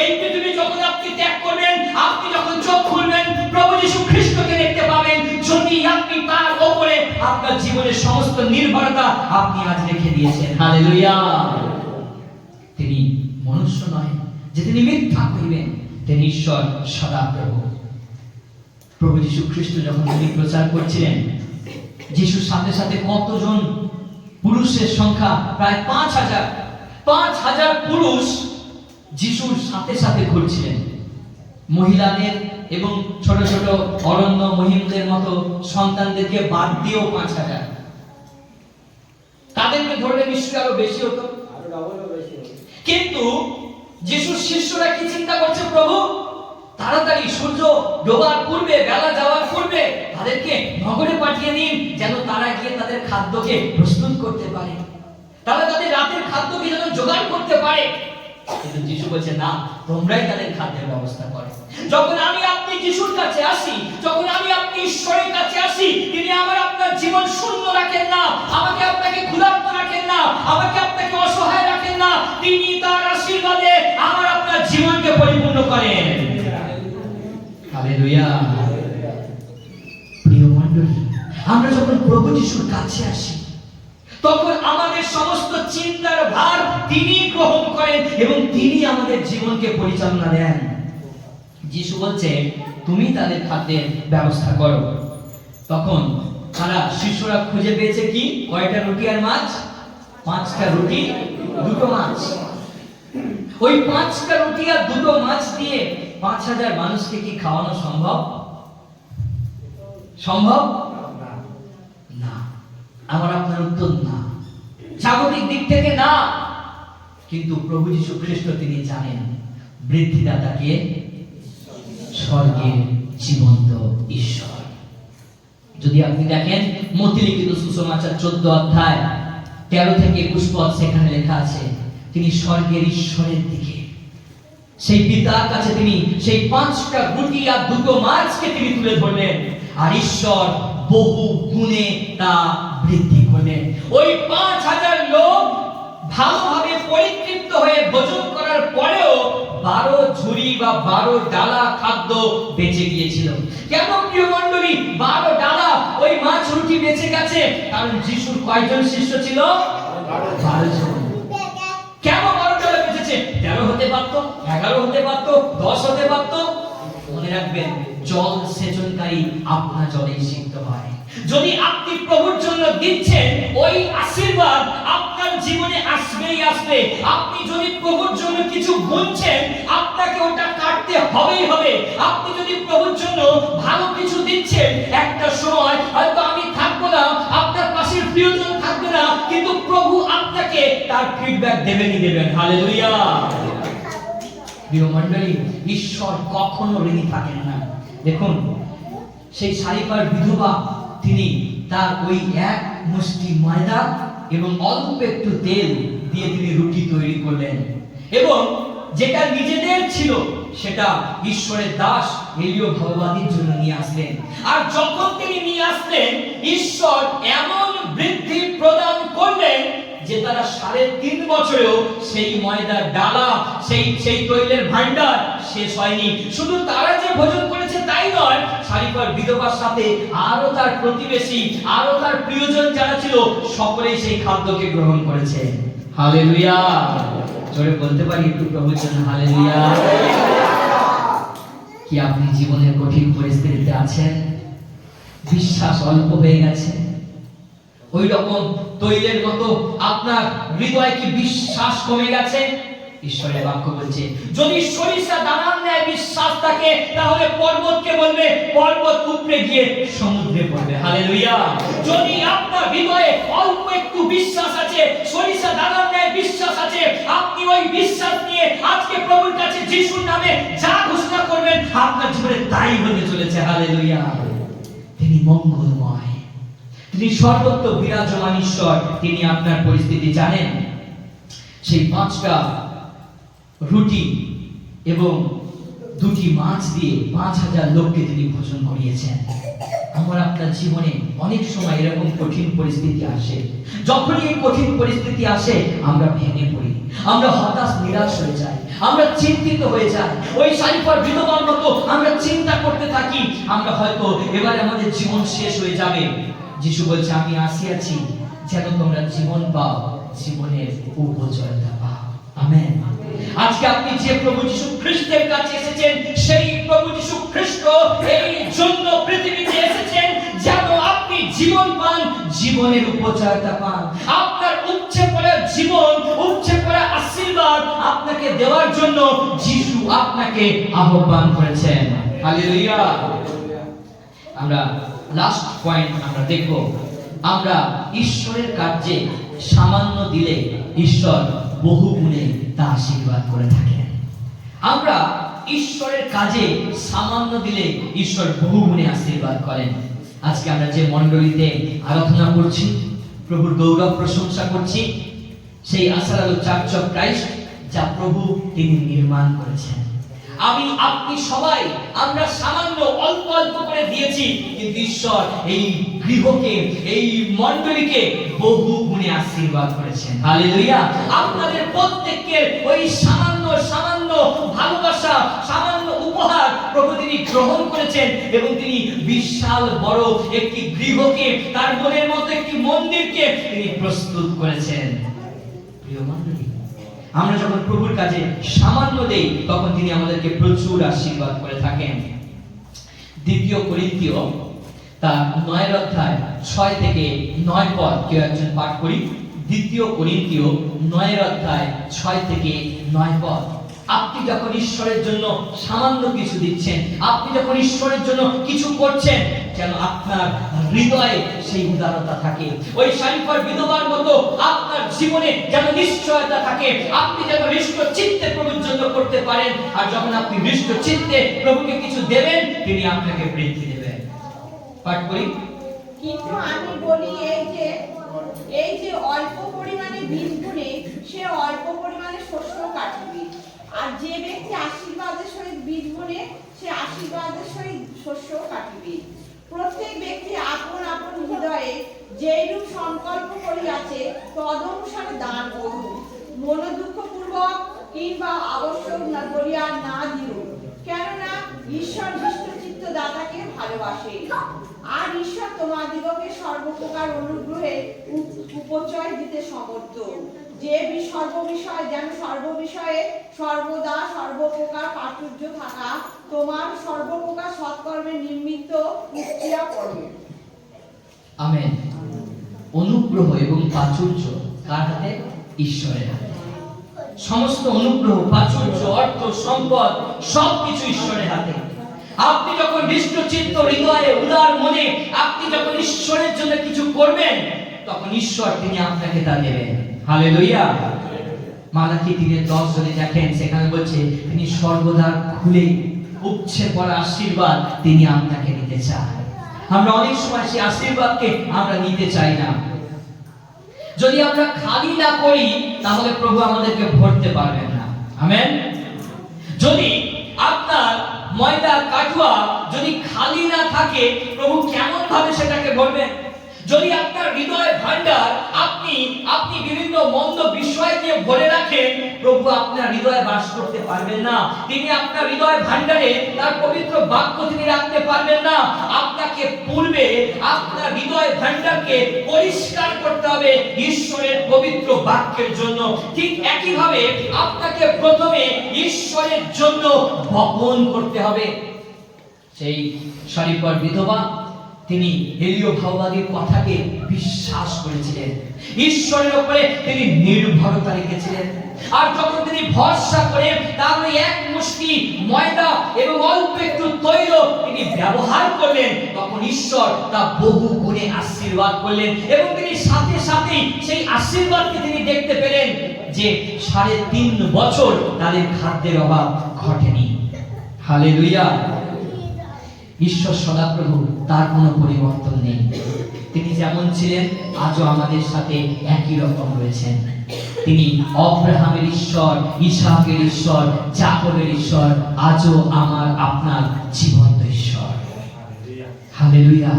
এই পৃথিবী যখন আপনি ত্যাগ করবেন, আপনি যখন চোখ খুলবেন, প্রভু যীশু খ্রিস্টকে দেখতে পাবেন। যদি আপনি তার উপরে আপনার জীবনের সমস্ত নির্ভরতা আপনি আজ রেখে দিয়েছেন। হালেলুয়া। তিনি মনুষ্য নয় যে তিনি মিথ্যা কইবেন, তিনি ঈশ্বর সদাপ্রভু। প্রভু যীশু খ্রিস্ট যখন তিনি প্রচার করছিলেন, যিশুর সাথে সাথে কতজন পুরুষের সংখ্যা? প্রায় 5000 পুরুষ যিশুর সাথে সাথে ঘুরছিলেন। মহিলাদের এবং ছোট ছোট অরণ্য মহিমদের মতো সন্তানদেরকে বাদ দিয়েও 5000। তাদেরকে ধরলে নিশ্চয়ই আরো বেশি হতো। কিন্তু যিশুর শিষ্যরা কি চিন্তা করছে? প্রভু, তাড়াতাড়ি সূর্য ডোবার পূর্বে, বেলা যাওয়ার পূর্বে তাদেরকে নগরে পাঠিয়ে দিন, যেন তারা গিয়ে তাদের খাদ্যকে প্রস্তুত করতে পারে, তারা তাদের রাতের খাদ্যকে যেন জোগাড় করতে পারে। কিন্তু যিশু বলছে, না, তোমরাই তাদের খাদ্যের ব্যবস্থা করো। যখন আমি আপনি যিশুর কাছে আসি, যখন আমি আপনি ঈশ্বরের কাছে আসি, তিনি আমার আপনার জীবন শূন্য রাখেন না, আমাকে আপনাকে ক্ষুধার্ত রাখেন না, আমাকে আপনাকে অসহায় রাখেন না। তিনি তার আশীর্বাদে আমার আপনার জীবনকে পরিপূর্ণ করেন। হালেলুয়া। প্রিয় মণ্ডলী, আমরা যখন প্রভু যিশুর কাছে আসি, তখন আমাদের সমস্ত চিন্তার ভার তিনি গ্রহণ করেন এবং তিনি আমাদের জীবনকে পরিচালনা দেন। যিশু বলছে, তুমি তাদের খাদ্যের ব্যবস্থা করো। তখন তারা শিষ্যরা খুঁজে পেয়েছে কি? কয়টা রুটি আর মাছ? 5টা রুটি 2টো মাছ। ওই 5টা রুটি আর 2টো মাছ দিয়ে 5000 মানুষকে কি খাওয়ানো সম্ভব? সম্ভব না। আমার আপনার উত্তর না। জাগতিক দিক থেকে না। কিন্তু প্রভু যীশু খ্রিস্ট তিনি জানেন বৃদ্ধিদাতাকে স্বর্গের জীবন্ত ঈশ্বর। যদি আপনি দেখেন মথি লিখিত সুসমাচার 14 অধ্যায় 13 থেকে 21 পদ, সেখানে লেখা আছে তিনি স্বর্গের ঈশ্বরের দিকে, সেই পিতার কাছে তিনি সেই 5টা রুটি আর 2টো মাছকে তিনি তুলে ধরলেন, আর ঈশ্বর বহু গুণে তা বৃদ্ধি করলেন। ওই 5000 লোক ভালোভাবে পরিতৃপ্ত হয়ে ভোজন করার পরেও 12 ঝুড়ি বা 12 ডালা খাদ্য বেঁচে গিয়েছিল। কেন প্রিয় মণ্ডলী 12 ডালা ওই মাছ রুটি বেঁচে গেছে? কারণ যিশুর কয়জন শিষ্য ছিল? 12 জন। কেন 12 ডালা বেঁচেছে? 13 হতে পারতো, 11 হতে পারতো, 10 হতে পারতো। মনে রাখবেন, জল সেচনকারী আপনা জলেই সিক্ত হয়। যদি আপনি প্রভুর জন্য দিচ্ছেন, ওই আশীর্বাদ আপনার জীবনে আসবেই আসবে। আপনি যদি প্রভুর জন্য কিছু বুনছেন, আপনাকে ওটা কাটতে হবেই হবে। আপনি যদি প্রভুর জন্য ভালো কিছু দিচ্ছেন, একটা সময় হয়তো আমি থাকবো না, আপনার পাশের প্রিয়জন থাকবে না, কিন্তু প্রভু আপনাকে তার ফিডব্যাক দেবেনই দেবেন। হালেলুয়া। প্রিয় মণ্ডলী, ঈশ্বর কখনো ঋণী থাকেন না। দেখুন, সেই সারিপার বিধবা তিনি তার ওই এক মুষ্টি ময়দা এবং অল্প একটু তেল দিয়ে তিনি রুটি তৈরি করলেন এবং যেটা নিজেদের ছিল সেটা ঈশ্বরের দাস এলিয় ভগবানের জন্য নিয়ে আসলেন। আর যখন তিনি নিয়ে আসলেন, ঈশ্বর এমন বৃদ্ধি প্রদান করলেন যে তারা 3.5 বছরেও সেই ময়দার ডালা, সেই তৈলের ভান্ডার শেষ হয়নি। শুধু তারা যে ভোজন করেছে তাই নয়, সারিফার বিধবার সাথে আরো তার প্রতিবেশী, আরো তার প্রিয়জন যারা ছিল, সকলেই সেই খাদ্যকে গ্রহণ করেছে। হালেলুয়া! জোরে বলতে পারি একটু প্রভুর জন্য হালেলুয়া। কি আপনি জীবনের কঠিন পরিস্থিতিতে আছেন? বিশ্বাস অল্প হয়ে গেছে? ওই রকম তৈলের মতো আপনার হৃদয়ে কি বিশ্বাস কমে গেছে? ঈশ্বরের বাক্য বলছে, যদি সরিষা দানার ন্যায় বিশ্বাস থাকে, তাহলে পর্বতকে বলবে পর্বত উপড়ে গিয়ে সমুদ্রে পড়বে। হালেলুয়া! যদি আপনার হৃদয়ে অল্প একটু বিশ্বাস আছে, সরিষা দানার ন্যায় বিশ্বাস আছে, আপনি ওই বিশ্বাস নিয়ে আজকে প্রভুর কাছে যিশুর নামে যা ঘোষণা করবেন, আপনার জীবনে তাই হতে চলেছে। হালেলুয়া! তিনি মঙ্গলময়, তিনি সর্বত্র বিরাজমান ঈশ্বর। তিনি আপনার পরিস্থিতি জানেন। সেই 5টা রুটি এবং 2টি মাছ দিয়ে 5000 লোককে তিনি ভোজন করিয়েছেন। আমার আপনার জীবনে অনেক সময় এরকম কঠিন পরিস্থিতি আসে। যখনই এই কঠিন পরিস্থিতি আসে, আমরা ভেঙে পড়ি, আমরা হতাশ নিরাশ হয়ে যাই, আমরা চিন্তিত হয়ে যাই। ওই সারিফার বিধবার মতো আমরা চিন্তা করতে থাকি, আমরা হয়তো এবারে আমাদের জীবন শেষ হয়ে যাবে। যিশু বলছে, আমি আসিয়াছি যেন তোমরা জীবন পাও, জীবনের উপজয়তা পাও। আমেন। আজকে আপনি যে প্রভু যিশু খ্রিস্টের কাছে এসেছেন, সেই প্রভু যিশু খ্রিস্ট এই জন্য পৃথিবীতে এসেছেন যেন আপনি জীবন পান, জীবনের উপজয়তা পান। আপনার উপচে পড়া জীবন, উপচে পড়া আশীর্বাদ আপনাকে দেওয়ার জন্য যিশু আপনাকে আহ্বান করেছেন। হালেলুয়া! আমরা লাস্ট পয়েন্ট আমরা দেখব, আমরা ঈশ্বরের কার্যে সামান্য দিলে ঈশ্বর বহু গুণে তা আশীর্বাদ করে থাকেন। আমরা ঈশ্বরের কাজে সামান্য দিলে ঈশ্বর বহু গুণে আশীর্বাদ করেন। আজকে আমরা যে মণ্ডলীতে আরাধনা করছি, প্রভুর গৌরব প্রশংসা করছি, সেই আশার আলো চার্চ অফ ক্রাইস্ট যা প্রভু তিনি নির্মাণ করেছেন। আমি আপনি সবাই আমরা সামান্য অল্প অল্প করে দিয়েছি, কিন্তু ঈশ্বর এই গৃহকে, এই মণ্ডলীকে বহু গুণে আশীর্বাদ করেছেন। হালেলুয়া! আপনাদের প্রত্যেকের ওই সামান্য সামান্য ভালোবাসা, সামান্য উপহার প্রভু তিনি গ্রহণ করেছেন এবং তিনি বিশাল বড় একটি গৃহকে, তার মনের মতো একটি মন্দিরকে তিনি প্রস্তুত করেছেন। প্রিয় মণ্ডলী, আমরা যখন প্রভুর কাজে সামান্য দেই, তখন তিনি আমাদেরকে প্রচুর আশীর্বাদ করে থাকেন। 2 করিন্থীয় তার 9 অধ্যায় 6 থেকে 9 পদ কেউ একজন পাঠ করি। 2 করিন্থীয় 9 অধ্যায় 6 থেকে 9 পদ। আপনি যখন ঈশ্বরের জন্য সামান্য কিছু দিচ্ছেন, আপনি যখন ঈশ্বরের জন্য কিছু করছেন, যেন আপনার হৃদয়ে সেই উদারতা থাকে। ওই সারিফার বিধবার মতো আপনার জীবনে যেন নিশ্চয়তা থাকে। আপনি যেন হৃষ্ট চিত্তে প্রভুর জন্য করতে পারেন। আর যখন আপনি হৃষ্ট চিত্তে প্রভুকে কিছু দেবেন, তিনি আপনাকে বৃদ্ধি দেবেন। পাঠ করি। কিন্তু আমি বলি এই যে অল্প পরিমাণে বীজ বুনে সে অল্প পরিমাণে শস্য কাটিবে, আর যে ব্যক্তি আশীর্বাদের সহিত বীজ বুনে সে আশীর্বাদের সহিত শস্য কাটিবে। প্রত্যেক ব্যক্তি আপন আপন হৃদয়ে যেইরূপ সংকল্প করিয়াছে তদনুসারে দান করুন, মনোদুঃখপূর্বক কিংবা আবশ্যক না করিয়া না দিও, কেননা ঈশ্বর হৃষ্টচিত্ত দাতাকে ভালোবাসে। আর ঈশ্বর তোমাদিগকে সর্বপ্রকার অনুগ্রহে উপচয় দিতে সমর্থ, যে সর্ববিষয়ে সর্বদা সর্বপ্রকার প্রাচুর্য থাকা তোমার সর্বপ্রকার সৎকর্মে নিমিত্ত উপচেয়া পড়ে। আমেন। অনুগ্রহ এবং প্রাচুর্য কার হাতে? ঈশ্বরের হাতে। সমস্ত অনুগ্রহ, প্রাচুর্য, অর্থ, সম্পদ সবকিছু ঈশ্বরের হাতে। আপনি যখন হৃষ্টচিত্ত হৃদয়ে, উদার মনে আপনি যখন ঈশ্বরের জন্য কিছু করবেন, তখন ঈশ্বর তিনি আপনাকে তা দেবেন। হালেলুয়া! মালাকি 3:10 যদি দেখেন, সেখানে বলছে তিনি সর্বদা খুলে উপচে পড়া আশীর্বাদ তিনি আপনাকে দিতে চান। আমরা অনেক সময় সেই আশীর্বাদকে আমরা নিতে চাই না। যদি আমরা খালি না করি তাহলে প্রভু আমাদেরকে ভরতে পারবেন না। আমেন। যদি আপনার ময়দা কাঠুয়া যদি খালি না থাকে, প্রভু কেমন ভাবে সেটাকে ভরবেন? যদি আপনার হৃদয় ভান্ডার আপনি বিভিন্ন মন্দ বিষয় দিয়ে ভরে রাখেন, প্রভু আপনার হৃদয়ে বাস করতে পারবেন না। তিনি আপনার হৃদয় ভান্ডারে তার পবিত্র বাক্য তিনি রাখতে পারবেন না। আপনাকে পূর্বে আপনার হৃদয় ভান্ডারকে পরিষ্কার করতে হবে ঈশ্বরের পবিত্র বাক্যের জন্য। ঠিক একই ভাবে আপনাকে প্রথমে ঈশ্বরের জন্য বপন করতে হবে। সেই শরীফর বিধবা তিনি এলীয় ভাববাদীর কথাকে বিশ্বাস করেছিলেন, ঈশ্বরের উপরে তিনি নির্ভরতা রেখেছিলেন। আর যখন তিনি ভরসা করে তার ওই এক মুষ্টি ময়দা এবং অল্প একটু তৈল তিনি ব্যবহার করলেন, তখন ঈশ্বর তা বহু গুণে আশীর্বাদ করলেন এবং তিনি সাথে সাথেই সেই আশীর্বাদকে তিনি দেখতে পেলেন যে 3.5 বছর তাদের খাদ্যের অভাব ঘটেনি। হালেলুয়া। ঈশ্বর সদাপ্রভু, তার কোনো পরিবর্তন নেই। তিনি যেমন ছিলেন আজও আমাদের সাথে একই রকম রয়েছেন। তিনি আব্রাহামের ঈশ্বর, ইসহাকের ঈশ্বর, যাকবের ঈশ্বর, আজও আমার আপনার জীবন্ত ঈশ্বর। হালেলুয়া।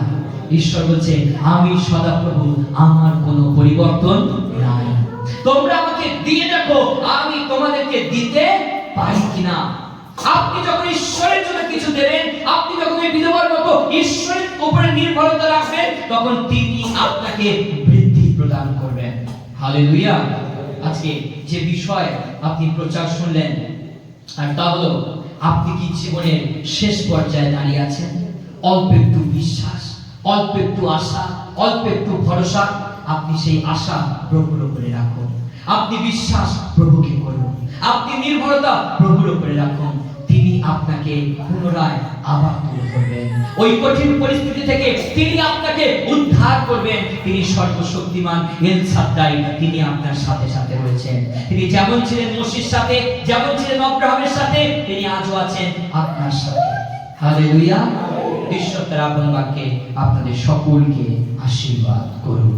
ঈশ্বর বলছে, আমি সদাপ্রভু, আমার কোনো পরিবর্তন নাই। তোমরা আমাকে দিয়ে দেখো আমি তোমাদেরকে দিতে পারি কিনা। আপনি যখন ঈশ্বরের জন্য কিছু দেবেন, আপনি যখন এই বিধবার মতো ঈশ্বরের উপরে নির্ভরতা রাখবেন, তখন তিনি আপনাকে বৃদ্ধি প্রদান করবেন। হালেলুয়া। আজকে যে বিষয় আপনি প্রচার শুনলেন, আর তা হলো আপনি কি জীবনের শেষ পর্যায়ে দাঁড়িয়ে আছেন? অল্প একটু বিশ্বাস, অল্প একটু আশা, অল্প একটু ভরসা। আপনি সেই আশা প্রভুর উপরে রাখুন, আপনি বিশ্বাস প্রভুকে করুন, আপনি নির্ভরতা প্রভুর উপরে রাখুন। তিনি আপনাকে পুনরায় আবার তুলে ধরবেন, ওই কঠিন পরিস্থিতি থেকে তিনি আপনাকে উদ্ধার করবেন। তিনি সর্বশক্তিমান এল সাদ্দাই, তিনি আপনার সাথে সাথে রয়েছেন। তিনি যেমন ছিলেন মোশির সাথে, যেমন ছিলেন আব্রাহামের সাথে, তিনি আজও আছেন আপনার সাথে। হালেলুয়া। ঈশ্বর তার আপন বাক্যে আপনাদের সকলকে আশীর্বাদ করুন।